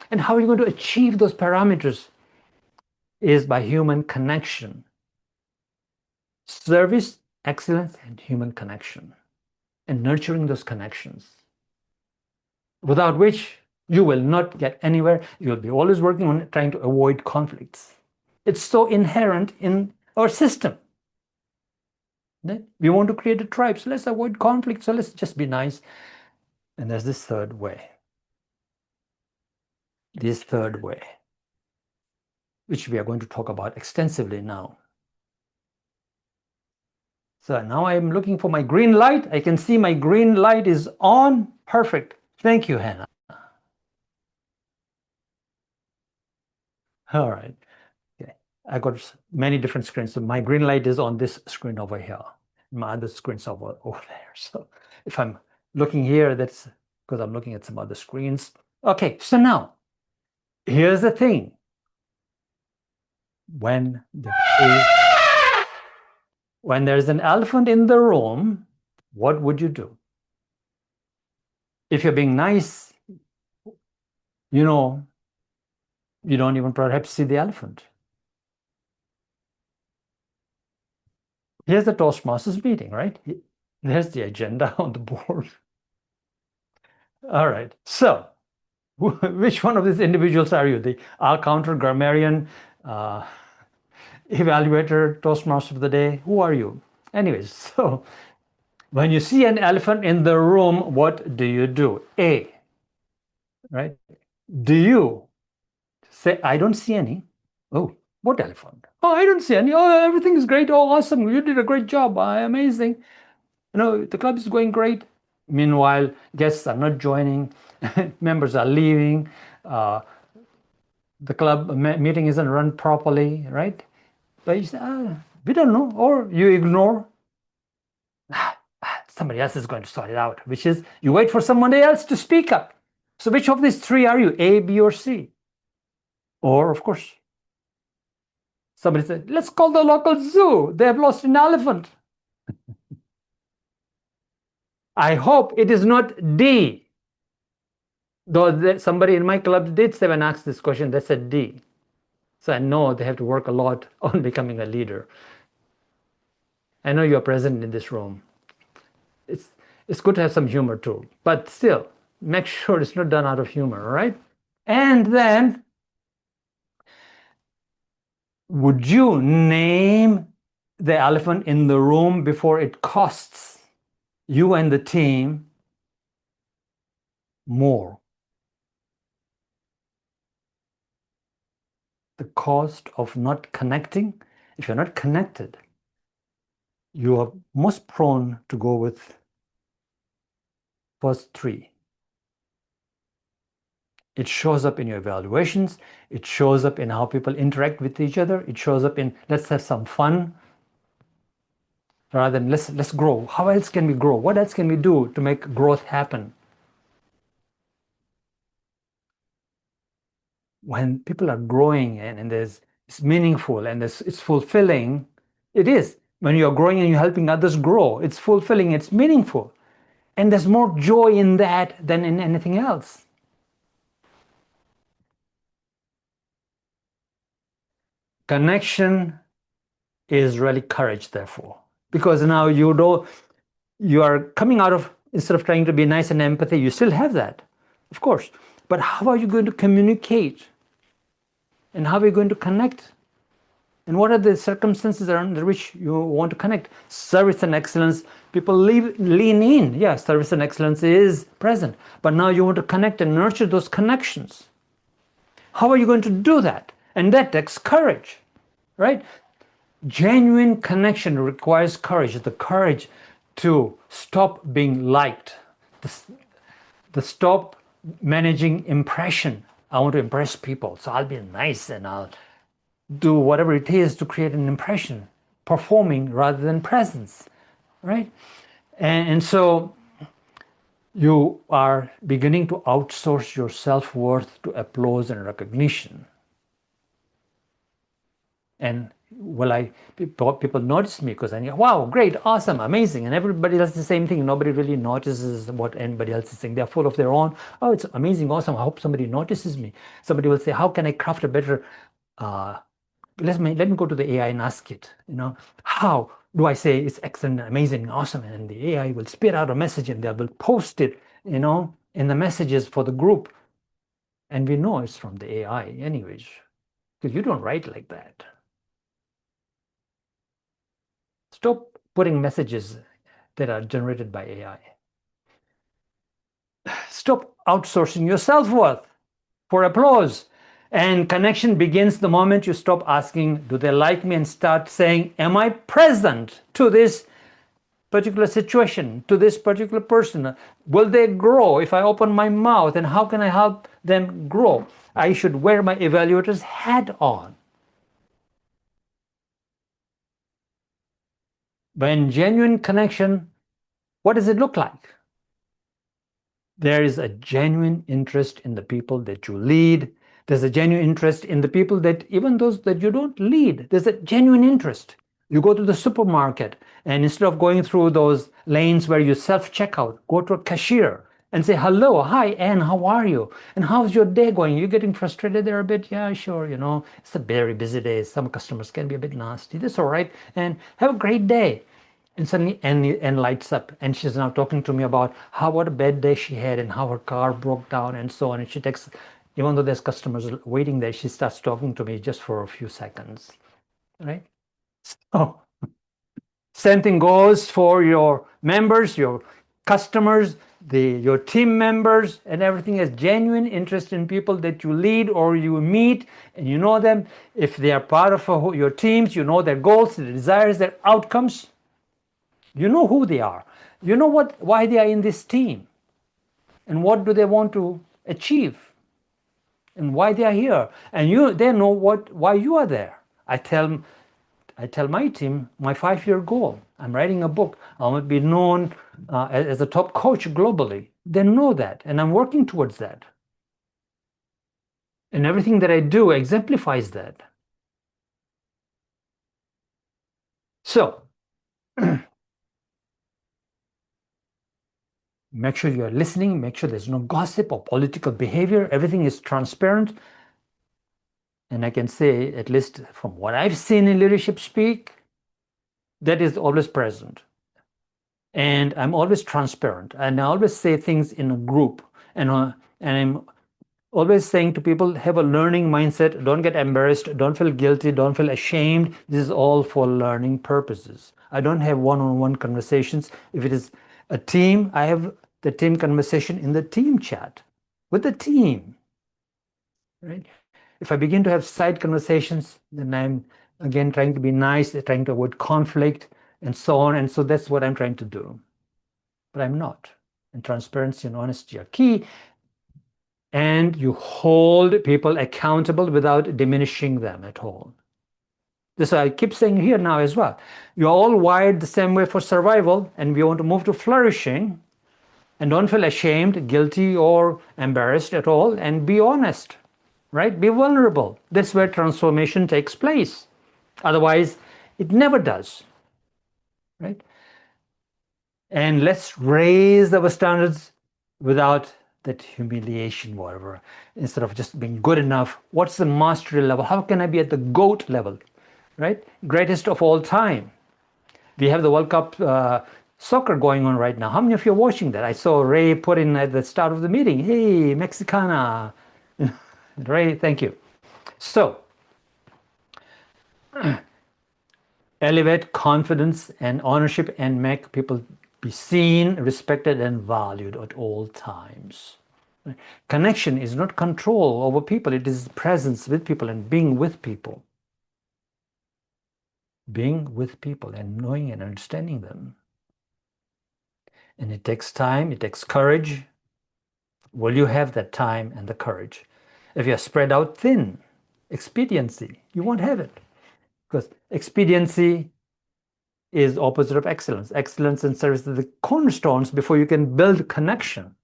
And how are you going to achieve those parameters? Is by human connection. Service, excellence, and human connection. And nurturing those connections. Without which you will not get anywhere. You'll be always working on trying to avoid conflicts. It's so inherent in our system. We want to create a tribe, so let's avoid conflict, so let's just be nice. And there's this third way. This third way, which we are going to talk about extensively now. So now I'm looking for my green light. I can see my green light is on. Perfect. Thank you, Hannah. All right. Okay. I got many different screens. So my green light is on this screen over here. My other screen's over there. So if I'm looking here, that's because I'm looking at some other screens. Okay, so now, here's the thing. When there's an elephant in the room, what would you do? If you're being nice, you don't even perhaps see the elephant. Here's the Toastmasters meeting, right? There's the agenda on the board. All right, so which one of these individuals are you? The counter, grammarian, evaluator, Toastmaster of the day? Who are you? Anyways, so When you see an elephant in the room, what do you do? A, right? Do you say, I don't see any? Oh, what elephant? Oh, I don't see any. Oh, everything is great. Oh, awesome. You did a great job. Amazing. The club is going great. Meanwhile, guests are not joining, members are leaving, the club meeting isn't run properly, right? But you say, we don't know, or you ignore. Somebody else is going to sort it out, which is you wait for somebody else to speak up. So which of these three are you, A, B, or C? Or, of course, somebody said, let's call the local zoo. They have lost an elephant. I hope it is not D. Though somebody in my club did say when asked this question, they said D. So I know they have to work a lot on becoming a leader. I know you're present in this room. It's good to have some humor too, but still, make sure it's not done out of humor, right? And then, would you name the elephant in the room before it costs you and the team more? The cost of not connecting. If you're not connected, you are most prone to go with first three. It shows up in your evaluations. It shows up in how people interact with each other. It shows up in let's have some fun rather than let's grow. How else can we grow? What else can we do to make growth happen? When people are growing and it's meaningful and it's fulfilling, it is. When you're growing and you're helping others grow, it's fulfilling, it's meaningful. And there's more joy in that than in anything else. Connection is really courage, therefore, because now you are coming out of, instead of trying to be nice and empathy, you still have that, of course, but how are you going to communicate, and how are you going to connect, and what are the circumstances under which you want to connect? Service and excellence, people lean in. Yeah, service and excellence is present, but now you want to connect and nurture those connections. How are you going to do that? And that takes courage, right? Genuine connection requires courage, the courage to stop being liked, the stop managing impression. I want to impress people, so I'll be nice and I'll do whatever it is to create an impression, performing rather than presence, right? And so you are beginning to outsource your self-worth to applause and recognition. And people notice me because I think, wow, great, awesome, amazing. And everybody does the same thing. Nobody really notices what anybody else is saying. They're full of their own, oh, it's amazing, awesome. I hope somebody notices me. Somebody will say, how can I craft a better, let me go to the AI and ask it, how do I say it's excellent, amazing, awesome? And the AI will spit out a message and they will post it, in the messages for the group. And we know it's from the AI anyways, because you don't write like that. Stop putting messages that are generated by AI. Stop outsourcing your self-worth for applause. And connection begins the moment you stop asking, do they like me? And start saying, am I present to this particular situation, to this particular person? Will they grow if I open my mouth? And how can I help them grow? I should wear my evaluator's hat on. When genuine connection, what does it look like? There is a genuine interest in the people that you lead. There's a genuine interest in the people that, even those that you don't lead, there's a genuine interest. You go to the supermarket, and instead of going through those lanes where you self-checkout, go to a cashier and say, hello, hi, Anne, how are you? And how's your day going? You're getting frustrated there a bit? Yeah, sure, it's a very busy day. Some customers can be a bit nasty. That's all right. And have a great day. And suddenly Anne lights up, and she's now talking to me about what a bad day she had and how her car broke down and so on. And she takes, even though there's customers waiting there, she starts talking to me just for a few seconds, right? So same thing goes for your members, your customers, your team members, and everything. Has genuine interest in people that you lead or you meet, and you know them. If they are part of your teams, you know their goals, their desires, their outcomes. You know who they are. You know why they are in this team, and what do they want to achieve, and why they are here, and they know why you are there. I tell my team my 5-year goal. I'm writing a book. I want to be known as a top coach globally. They know that, and I'm working towards that. And everything that I do exemplifies that. So, make sure you're listening. Make sure there's no gossip or political behavior. Everything is transparent. And I can say, at least from what I've seen in leadership speak, that is always present. And I'm always transparent. And I always say things in a group. And I'm always saying to people, have a learning mindset. Don't get embarrassed. Don't feel guilty. Don't feel ashamed. This is all for learning purposes. I don't have one-on-one conversations. If it is a team, I have the team conversation in the team chat with the team, right? If I begin to have side conversations, then I'm again trying to be nice, trying to avoid conflict, and so on. And so that's what I'm trying to do. But I'm not. And transparency and honesty are key. And you hold people accountable without diminishing them at all. This I keep saying here now as well. You're all wired the same way for survival, and we want to move to flourishing. And don't feel ashamed, guilty, or embarrassed at all, and be honest, right? Be vulnerable. That's where transformation takes place. Otherwise, it never does, right? And let's raise our standards without that humiliation, whatever. Instead of just being good enough, what's the mastery level? How can I be at the GOAT level, right? Greatest of all time. We have the World Cup soccer going on right now. How many of you are watching that? I saw Ray put in at the start of the meeting, hey, Mexicana. Ray, thank you. So, elevate confidence and ownership and make people be seen, respected, and valued at all times. Connection is not control over people. It is presence with people and being with people. Being with people and knowing and understanding them. And it takes time, it takes courage. Will you have that time and the courage? If you're spread out thin, expediency, you won't have it. Because expediency is opposite of excellence. Excellence and service are the cornerstones before you can build connection.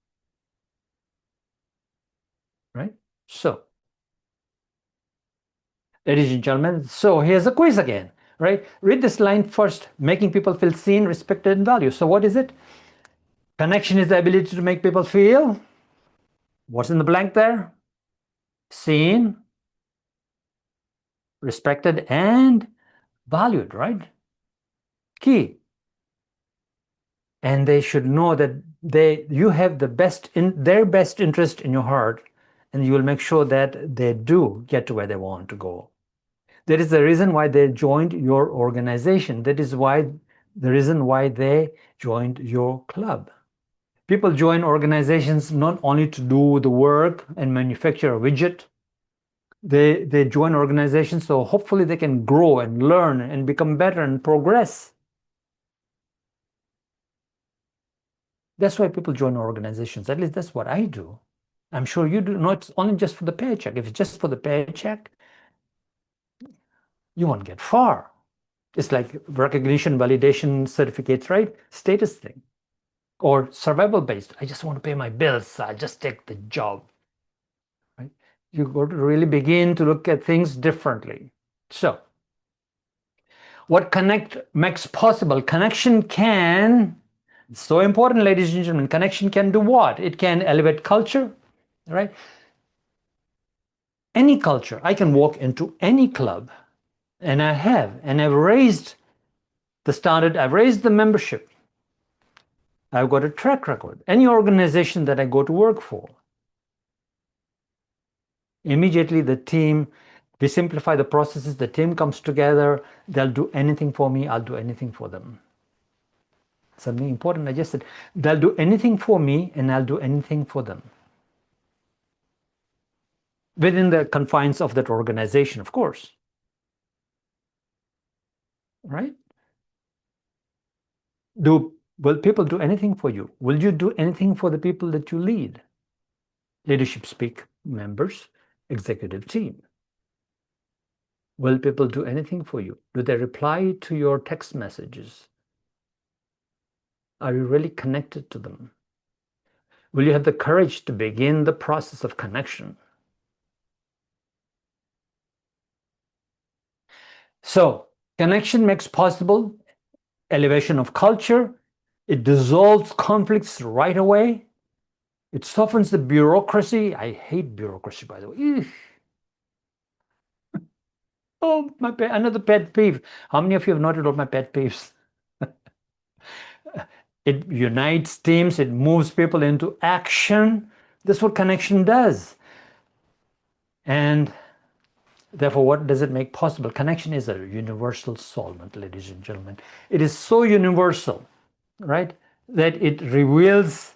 Right? So, ladies and gentlemen, so here's a quiz again, right? Read this line first, making people feel seen, respected, and valued. So what is it? Connection is the ability to make people feel, what's in the blank there? Seen, respected, and valued, right? Key. And they should know that you have their best interest in your heart, and you will make sure that they do get to where they want to go. That is the reason why they joined your organization. That is the reason why they joined your club. People join organizations not only to do the work and manufacture a widget. They join organizations so hopefully they can grow and learn and become better and progress. That's why people join organizations. At least that's what I do. I'm sure you do. Not only just for the paycheck. If it's just for the paycheck, you won't get far. It's like recognition, validation, certificates, right? Status thing. Or survival based. I just want to pay my bills, so I just take the job. Right? You got to really begin to look at things differently. So, what connect makes possible? Connection can, it's so important, ladies and gentlemen, connection can do what? It can elevate culture, right? Any culture. I can walk into any club, and I've raised the standard, I've raised the membership. I've got a track record. Any organization that I go to work for, immediately the team, we simplify the processes, the team comes together, they'll do anything for me, I'll do anything for them. Something important I just said. They'll do anything for me and I'll do anything for them. Within the confines of that organization, of course. Right? Will people do anything for you? Will you do anything for the people that you lead? Leadership speak members, executive team. Will people do anything for you? Do they reply to your text messages? Are you really connected to them? Will you have the courage to begin the process of connection? So, connection makes possible elevation of culture. It dissolves conflicts right away. It softens the bureaucracy. I hate bureaucracy, by the way. Eesh. Oh, another pet peeve. How many of you have noted all my pet peeves? It unites teams. It moves people into action. That's what connection does. And therefore, what does it make possible? Connection is a universal solvent, ladies and gentlemen. It is so universal, right, that it reveals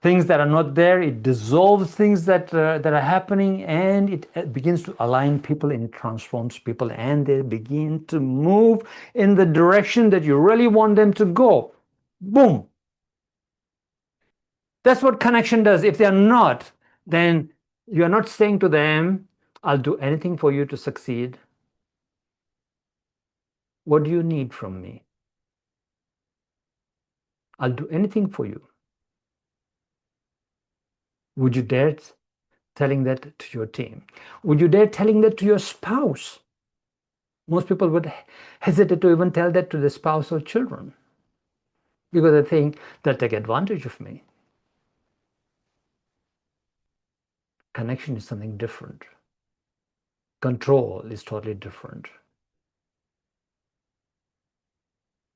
things that are not there. It dissolves things that are happening, and it begins to align people, and it transforms people, and they begin to move in the direction that you really want them to go. Boom. That's what connection does. If they are not, then you are not saying to them, I'll do anything for you to succeed. What do you need from me? I'll do anything for you. Would you dare telling that to your team? Would you dare telling that to your spouse? Most people would hesitate to even tell that to the spouse or children because they think they'll take advantage of me. Connection is something different. Control is totally different.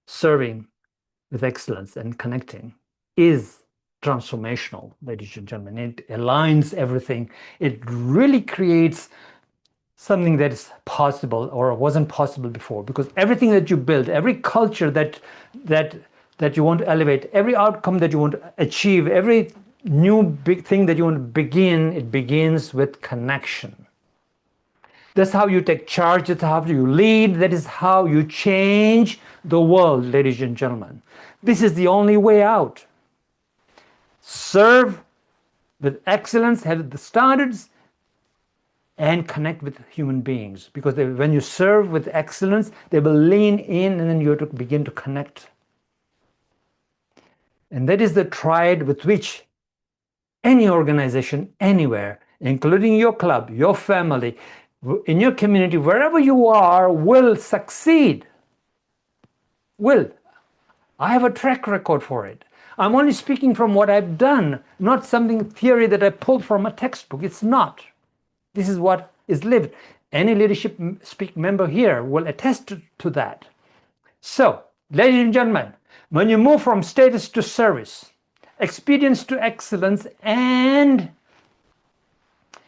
Serving with excellence and connecting is transformational, ladies and gentlemen. It aligns everything. It really creates something that is possible or wasn't possible before, because everything that you build, every culture that you want to elevate, every outcome that you want to achieve, every new big thing that you want to begin, it begins with connection. That's how you take charge. That's how you lead. That is how you change the world, ladies and gentlemen. This is the only way out. Serve with excellence, have the standards, and connect with human beings. Because when you serve with excellence, they will lean in, and then you have to begin to connect. And that is the triad with which any organization, anywhere, including your club, your family, in your community, wherever you are, will succeed. I have a track record for it. I'm only speaking from what I've done, not something theory that I pulled from a textbook. It's not. This is what is lived. Any leadership speak member here will attest to that. So, ladies and gentlemen, when you move from status to service, experience to excellence, and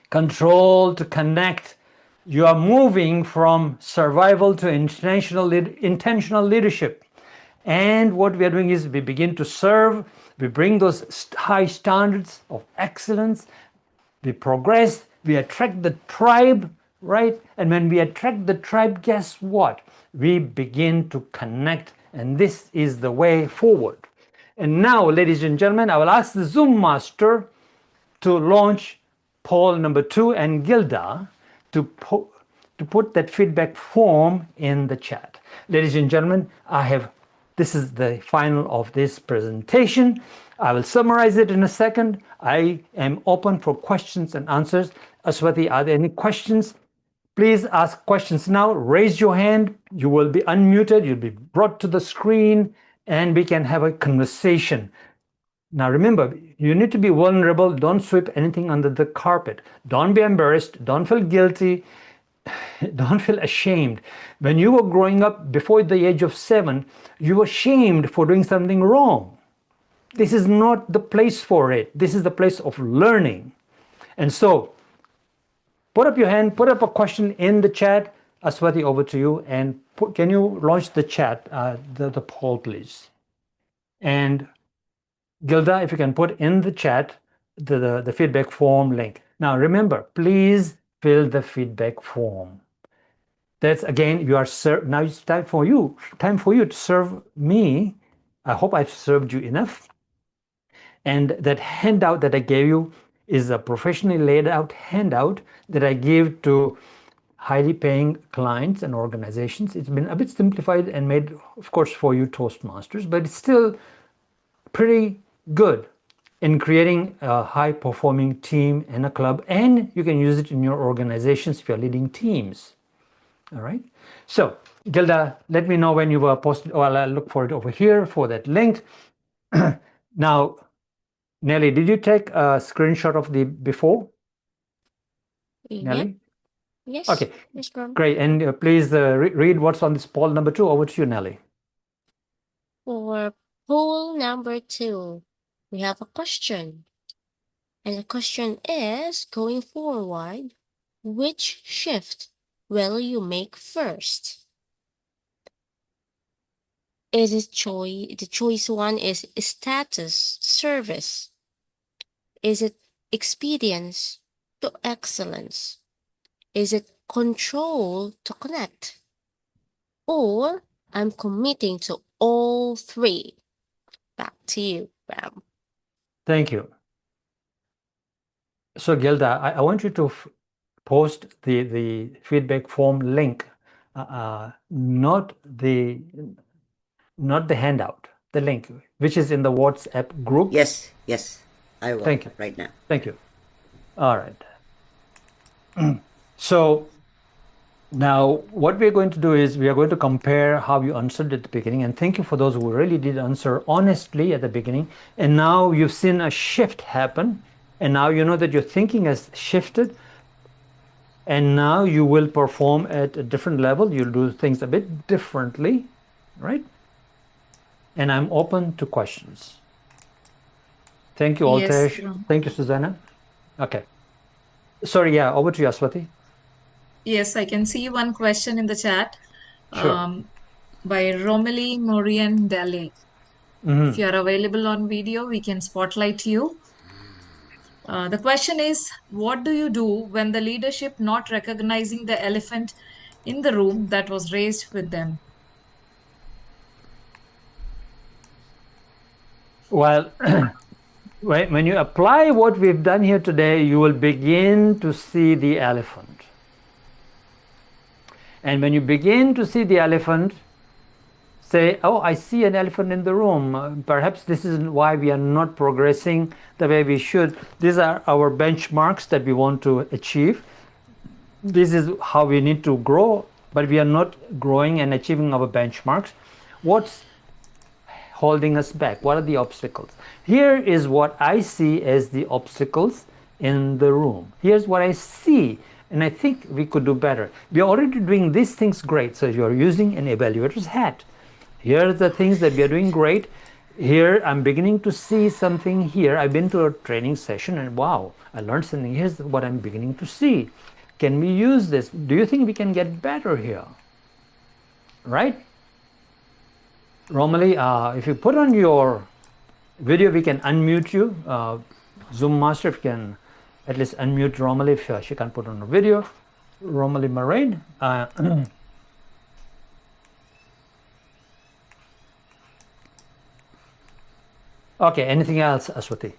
control to connect, you are moving from survival to intentional leadership. And what we are doing is we begin to serve, we bring those high standards of excellence, we progress, we attract the tribe, right? And when we attract the tribe, guess what? We begin to connect, and this is the way forward. And now, ladies and gentlemen, I will ask the Zoom master to launch poll number 2 and Gilda to put that feedback form in the chat. Ladies and gentlemen, this is the final of this presentation. I will summarize it in a second. I am open for questions and answers. Aswati, are there any questions? Please ask questions now. Raise your hand. You will be unmuted. You'll be brought to the screen, and we can have a conversation. Now remember, you need to be vulnerable. Don't sweep anything under the carpet. Don't be embarrassed. Don't feel guilty. Don't feel ashamed. When you were growing up before the age of 7, you were shamed for doing something wrong. This is not the place for it. This is the place of learning. And so, put up your hand, put up a question in the chat. Aswati, over to you. And can you launch the chat, the poll, please? And Gilda, if you can put in the chat the feedback form link. Now remember, please fill the feedback form. That's again, you are served. Now it's time for you to serve me. I hope I've served you enough. And that handout that I gave you is a professionally laid out handout that I give to highly paying clients and organizations. It's been a bit simplified and made, of course, for you Toastmasters, but it's still pretty good in creating a high performing team and a club, and you can use it in your organizations if you're leading teams. All right. So Gilda, let me know when you were posted. Well, I'll look for it over here for that link. Now, Nelly, did you take a screenshot of the before? Yep. Nelly? Yes. Okay, Yes, Brahm. great. And please read what's on this poll number 2. Over to you, Nelly. For poll number 2, we have a question. And the question is, going forward, which shift will you make first? Is it the choice 1 is status service? Is it expedience to excellence? Is it control to connect? Or I'm committing to all 3? Back to you, Brahm. Thank you. So Gilda, I want you to post the feedback form link, not the handout, the link, which is in the WhatsApp group. Yes, I will. Thank you. Right now. Thank you. All right. So now what we're going to do is we are going to compare how you answered at the beginning, and thank you for those who really did answer honestly at the beginning. And now you've seen a shift happen, and now you know that your thinking has shifted, and now you will perform at a different level. You'll do things a bit differently, right? And I'm open to questions. Thank you, Yes, Altesh. Brahm. Thank you, Susanna. Okay. Sorry, yeah, over to you, Aswati. Yes, I can see one question in the chat Sure. by Romilly Morian Dele. If you are available on video, we can spotlight you. The question is, what do you do when the leadership not recognizing the elephant in the room that was raised with them? Well, when you apply what we've done here today, you will begin to see the elephant. And when you begin to see the elephant, say, oh, I see an elephant in the room. Perhaps this is why we are not progressing the way we should. These are our benchmarks that we want to achieve. This is how we need to grow, but we are not growing and achieving our benchmarks. What's holding us back? What are the obstacles? Here is what I see as the obstacles in the room. Here's what I see, and I think we could do better. We are already doing these things great, so you're using an evaluator's hat. Here are the things that we are doing great. Here, I'm beginning to see something here. I've been to a training session and wow, I learned something. Here's what I'm beginning to see. Can we use this? Do you think we can get better here? Right? Romilly, if you put on your video, we can unmute you. Zoom Master, if you can at least unmute Romilly if she can put on a video. Romilly Moraine. Okay, anything else, Aswati?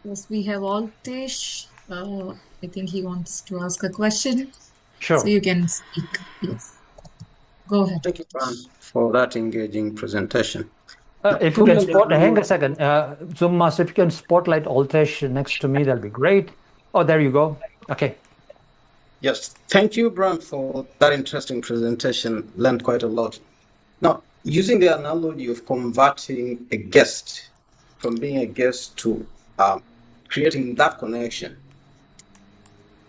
Yes, we have Altesh. I think he wants to ask a question. Sure. So you can speak. Yes. Go ahead. Thank you, Brahm, for that engaging presentation. If you can hang a second, Zoom Master, if you can spotlight Altesh next to me, that'll be great. Oh, there you go. Okay. Yes, thank you, Brahm, for that interesting presentation. Learned quite a lot. Now, using the analogy of converting a guest from being a guest to creating that connection,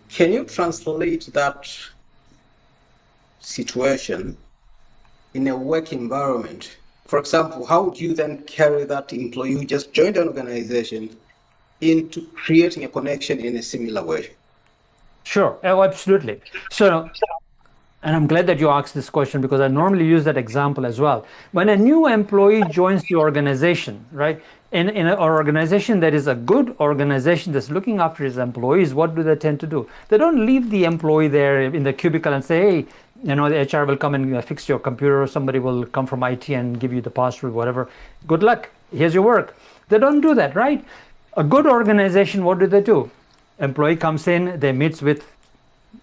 can you translate that situation in a work environment? For example, how would you then carry that employee who just joined an organization into creating a connection in a similar way? Sure. Oh, absolutely. So And I'm glad that you asked this question because I normally use that example as well. When a new employee joins the organization, right? In an organization that is a good organization that's looking after its employees, what do they tend to do? They don't leave the employee there in the cubicle and say, hey, the HR will come and fix your computer, or somebody will come from IT and give you the password, whatever. Good luck. Here's your work. They don't do that, right? A good organization, what do? Employee comes in, they meets with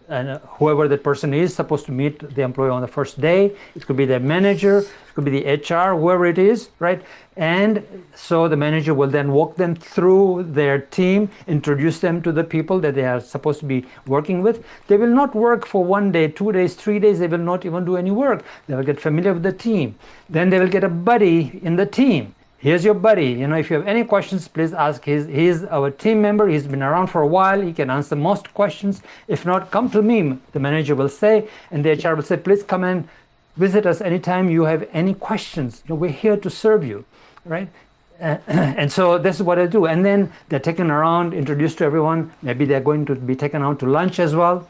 and whoever that person is supposed to meet the employee on the first day. It could be their manager, it could be the HR, whoever it is, right? And so the manager will then walk them through their team, introduce them to the people that they are supposed to be working with. They will not work for 1 day, 2 days, 3 days. They will not even do any work. They will get familiar with the team. Then they will get a buddy in the team. Here's your buddy. If you have any questions, please ask. He's our team member. He's been around for a while. He can answer most questions. If not, come to me, the manager will say, and the HR will say, please come and visit us anytime you have any questions. We're here to serve you, right? And so this is what I do. And then they're taken around, introduced to everyone. Maybe they're going to be taken out to lunch as well,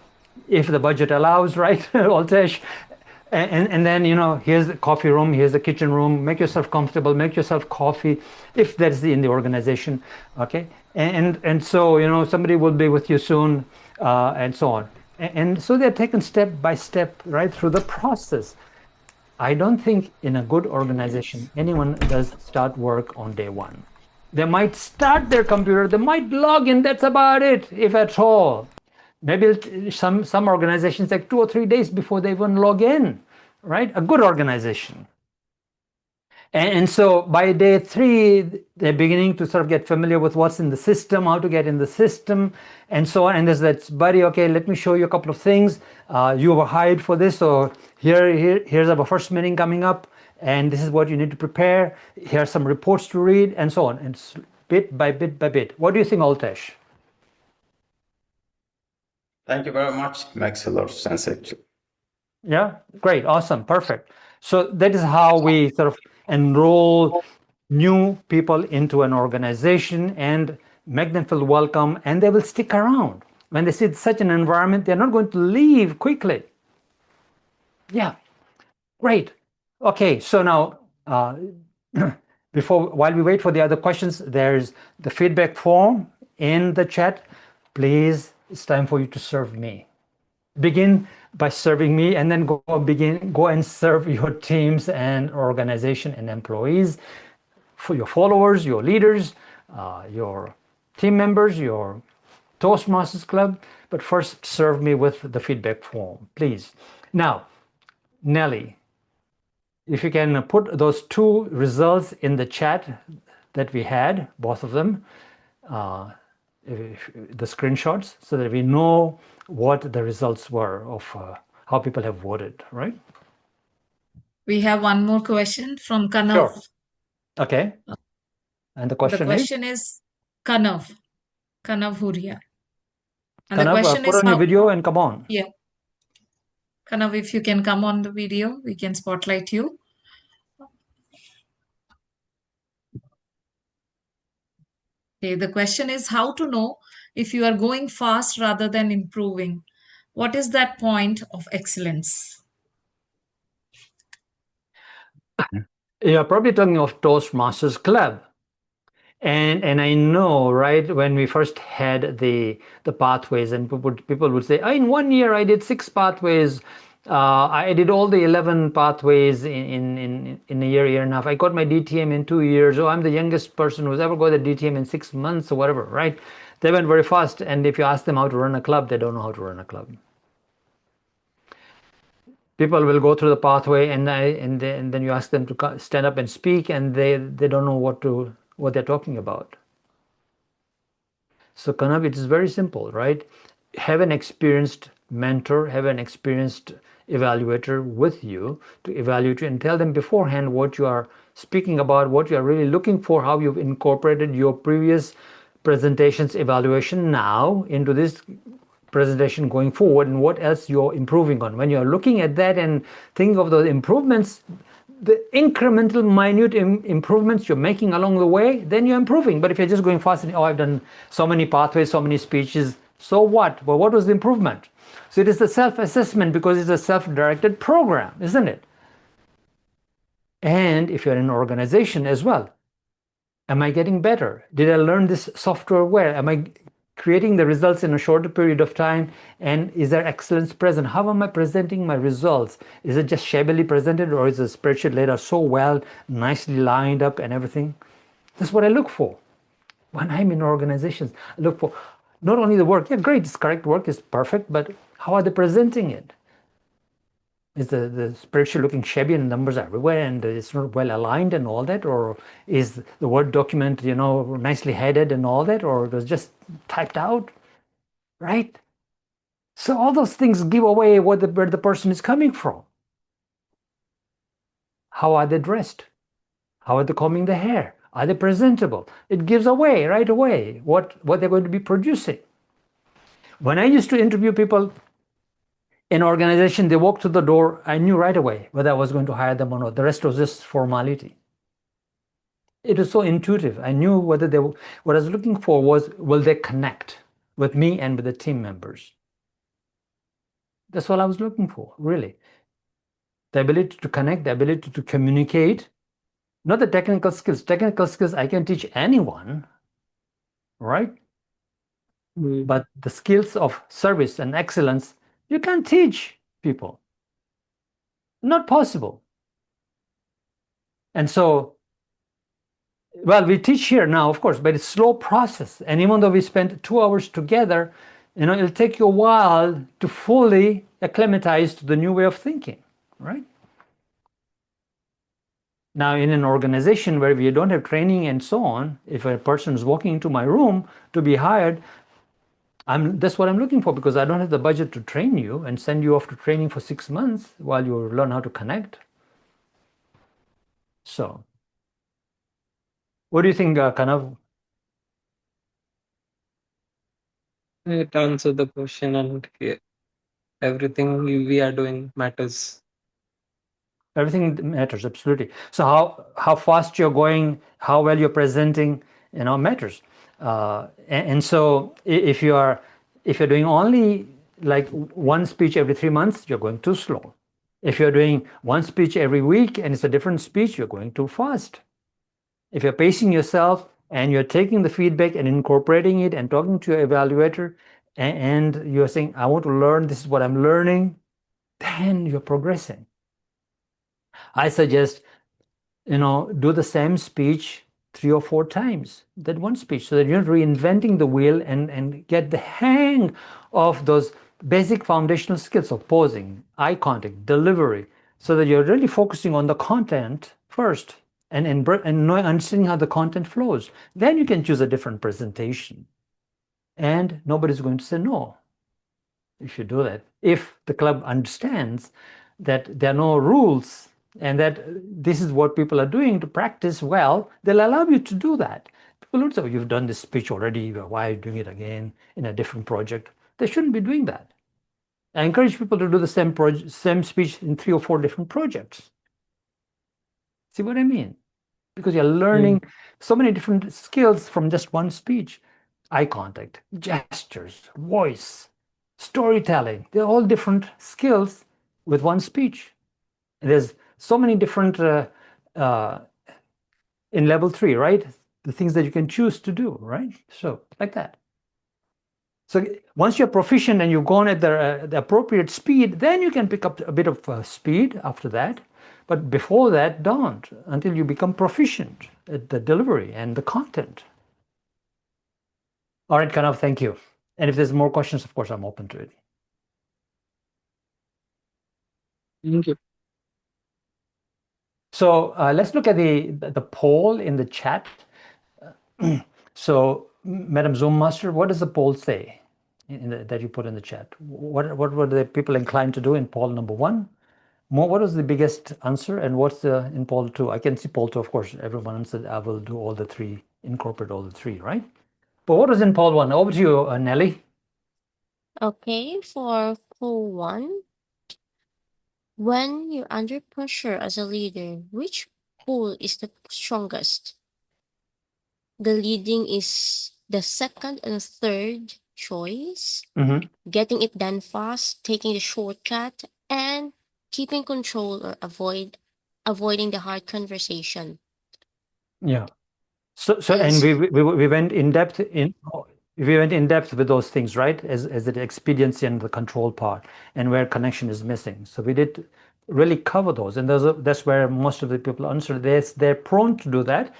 if the budget allows, right, Altesh? And then, here's the coffee room, here's the kitchen room. Make yourself comfortable, make yourself coffee, if that's in the organization, okay? And so, somebody will be with you soon, and so on. And so they're taken step by step, right, through the process. I don't think in a good organization, anyone does start work on day one. They might start their computer, they might log in, that's about it, if at all. Maybe some organizations take 2 or 3 days before they even log in, right? A good organization. And so by day 3, they're beginning to sort of get familiar with what's in the system, how to get in the system, and so on. And there's that buddy, okay, let me show you a couple of things. You were hired for this, so here's our first meeting coming up, and this is what you need to prepare. Here are some reports to read, and so on. And bit by bit by bit. What do you think, Altesh? Thank you very much. Makes a lot of sense, actually. Yeah, great, awesome, perfect. So that is how we sort of enroll new people into an organization and make them feel welcome, and they will stick around. When they see such an environment, they're not going to leave quickly. Yeah, great. Okay, so now, while we wait for the other questions, there's the feedback form in the chat. Please, it's time for you to serve me. Begin by serving me, and then go and serve your teams and organization and employees, for your followers, your leaders, your team members, your Toastmasters Club. But first, serve me with the feedback form, please. Now, Nelly, if you can put those 2 results in the chat that we had, both of them, the screenshots, so that we know what the results were of how people have voted, right? We have one more question from Kanav. Sure. Okay. And the question is Kanav Huria. And Kanav, the question put is on your video and come on. Yeah. Kanav, if you can come on the video, we can spotlight you. Okay, the question is how to know if you are going fast rather than improving. What is that point of excellence? You're probably talking of Toastmasters Club. And I know, right, when we first had the pathways, and people would say, in 1 year I did 6 pathways. I did all the 11 pathways in a year and a half. I got my DTM in 2 years. I'm the youngest person who's ever got a DTM in 6 months or whatever, right? They went very fast. And if you ask them how to run a club, they don't know how to run a club. People will go through the pathway, and then you ask them to stand up and speak, and they don't know what they're talking about. So Kanav, it is very simple, right? Have an experienced mentor, have an experienced evaluator with you to evaluate you, and tell them beforehand what you are speaking about, what you are really looking for, how you've incorporated your previous presentations evaluation now into this presentation going forward, and what else you're improving on. When you're looking at that and thinking of those improvements, the incremental minute improvements you're making along the way, then you're improving. But if you're just going fast and I've done so many pathways, so many speeches, so what? Well, what was the improvement? So it is the self-assessment because it's a self-directed program, isn't it? And if you're in an organization as well, am I getting better? Did I learn this software well? Am I creating the results in a shorter period of time? And is there excellence present? How am I presenting my results? Is it just shabbily presented, or is the spreadsheet laid out so well, nicely lined up and everything? That's what I look for. When I'm in organizations, I look for not only the work, yeah, great, it's correct work, is perfect, but how are they presenting it? Is the spreadsheet looking shabby and numbers everywhere and it's not well aligned and all that? Or is the Word document, nicely headed and all that? Or it was just typed out, right? So all those things give away where the person is coming from. How are they dressed? How are they combing their hair? Are they presentable? It gives away right away what they're going to be producing. When I used to interview people in organization, they walked through the door, I knew right away whether I was going to hire them or not. The rest was just formality. It was so intuitive. I knew whether what I was looking for was, will they connect with me and with the team members? That's all I was looking for, really. The ability to connect, the ability to communicate, not the technical skills. Technical skills I can teach anyone, right? But the skills of service and excellence, you can't teach people. Not possible. And so, well, we teach here now, of course, but it's a slow process. And even though we spend 2 hours together, it'll take you a while to fully acclimatize to the new way of thinking, right? Now, in an organization where we don't have training and so on, if a person is walking into my room to be hired, that's what I'm looking for, because I don't have the budget to train you and send you off to training for 6 months while you learn how to connect. So, what do you think, Kanav? It answered the question, and everything we are doing matters. Everything matters, absolutely. So how fast you're going, how well you're presenting, matters. And so if you're doing only like one speech every 3 months, you're going too slow. If you're doing one speech every week and it's a different speech, you're going too fast. If you're pacing yourself and you're taking the feedback and incorporating it and talking to your evaluator, and you're saying, I want to learn, this is what I'm learning, then you're progressing. I suggest, do the same speech 3 or 4 times, that one speech, so that you're not reinventing the wheel, and get the hang of those basic foundational skills of posing, eye contact, delivery, so that you're really focusing on the content first and understanding how the content flows. Then you can choose a different presentation. And nobody's going to say no if you do that. If the club understands that there are no rules and that this is what people are doing to practice well, they'll allow you to do that. People don't say, oh, you've done this speech already, why are you doing it again in a different project? They shouldn't be doing that. I encourage people to do the same speech in 3 or 4 different projects. See what I mean? Because you're learning so many different skills from just one speech. Eye contact, gestures, voice, storytelling. They're all different skills with one speech. And there's so many different in level 3, right? The things that you can choose to do, right? So like that. So once you're proficient and you've gone at the appropriate speed, then you can pick up a bit of speed after that. But before that, don't, until you become proficient at the delivery and the content. All right, Kanav, thank you. And if there's more questions, of course, I'm open to it. Thank you. So let's look at the poll in the chat. So, Madam Zoom Master, what does the poll say that you put in the chat? What were the people inclined to do in poll number 1? What was the biggest answer, and what's in poll 2? I can see poll 2, of course, everyone said I will do all the 3, incorporate all the 3, right? But what was in poll 1? Over to you, Nelly. Okay, for poll 1, when you're under pressure as a leader, which pull is the strongest? The leading is the second and third choice, Mm-hmm. getting it done fast, taking the shortcut, and keeping control or avoiding the hard conversation. Yeah. So and Is we went in depth with those things, right? As the expediency and the control part, and where connection is missing. So we did really cover those, and that's where most of the people answer. They're prone to do that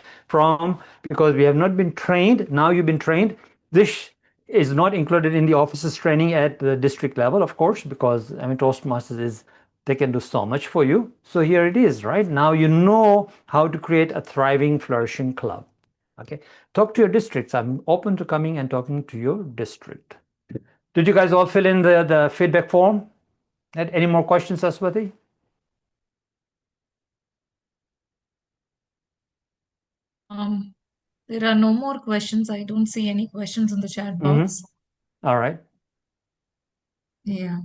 because we have not been trained. Now you've been trained. This is not included in the officers training at the district level, of course, because I mean Toastmasters they can do so much for you. So here it is, right? Now you know how to create a thriving, flourishing club. Okay, talk to your districts. I'm open to coming and talking to your district. Did you guys all fill in the feedback form? Had any more questions, Aswati? There are no more questions. I don't see any questions in the chat box. All right. Yeah.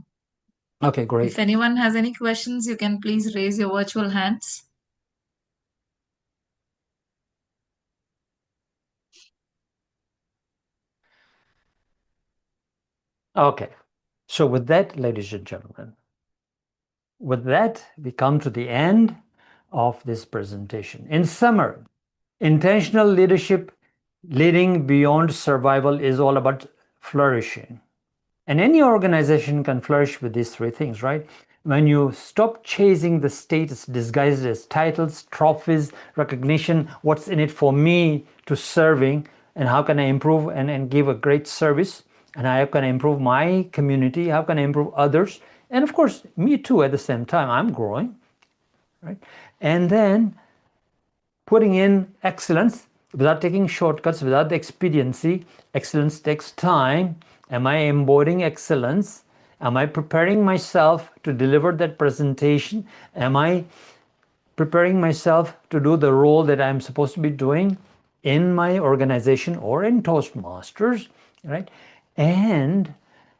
Okay, great. If anyone has any questions, you can please raise your virtual hands. Okay. So with that, ladies and gentlemen, with that, we come to the end of this presentation. In summary, intentional leadership, leading beyond survival, is all about flourishing. And any organization can flourish with these three things, right? When you stop chasing the status disguised as titles, trophies, recognition, what's in it for me to serving, and how can I improve and give a great service, and how can I improve my community, how can I improve others, and of course, me too at the same time, I'm growing, right? And then putting in excellence without taking shortcuts, without the expediency. Excellence takes time. Am I embodying excellence? Am I preparing myself to deliver that presentation? Am I preparing myself to do the role that I'm supposed to be doing in my organization or in Toastmasters, right? And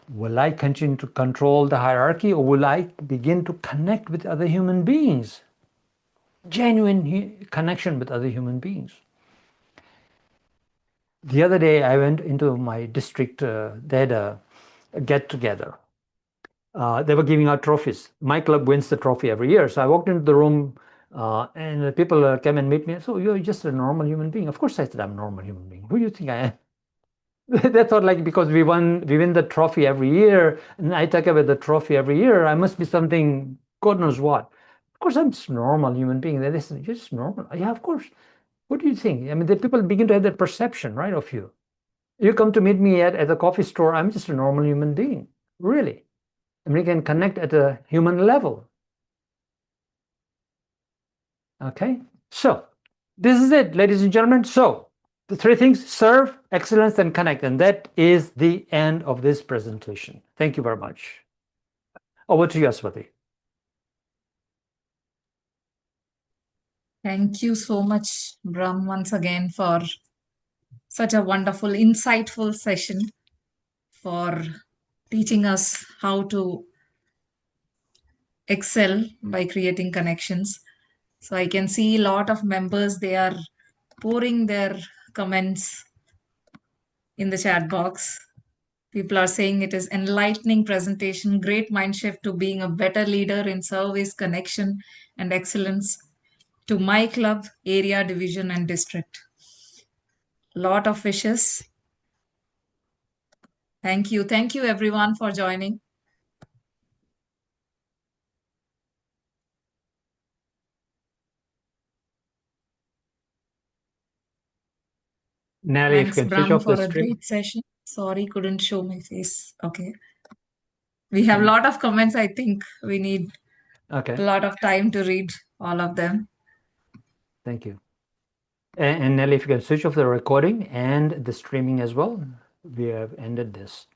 will I continue to control the hierarchy, or will I begin to connect with other human beings? Genuine connection with other human beings. The other day, I went into my district. They had a get-together. They were giving out trophies. My club wins the trophy every year. So I walked into the room, and the people came and meet me. So you're just a normal human being. Of course, I said I'm a normal human being. Who do you think I am? They thought like because we win the trophy every year, and I take away the trophy every year, I must be something God knows what. Of course, I'm just a normal human being. They said, you're just normal. Yeah, of course. What do you think? I mean, the people begin to have that perception, right, of you. You come to meet me at the coffee store, I'm just a normal human being, really. And we can connect at a human level. Okay, so this is it, ladies and gentlemen. So the three things: serve, excellence, and connect. And that is the end of this presentation. Thank you very much. Over to you, Aswati. Thank you so much, Brahm, once again for such a wonderful, insightful session, for teaching us how to excel by creating connections. So I can see a lot of members, they are pouring their comments in the chat box. People are saying it is enlightening presentation, great mind shift to being a better leader in service, connection, and excellence to my club, area, division, and district. Lot of wishes. Thank you. Thank you everyone for joining. Nelly, if you Thanks, can switch Brahm, off the for a stream. great session. Sorry, couldn't show my face. Okay. We have a Mm. lot of comments. I think we need Okay, a lot of time to read all of them. thank you. And Nelly, if you can switch off the recording and the streaming as well, we have ended this.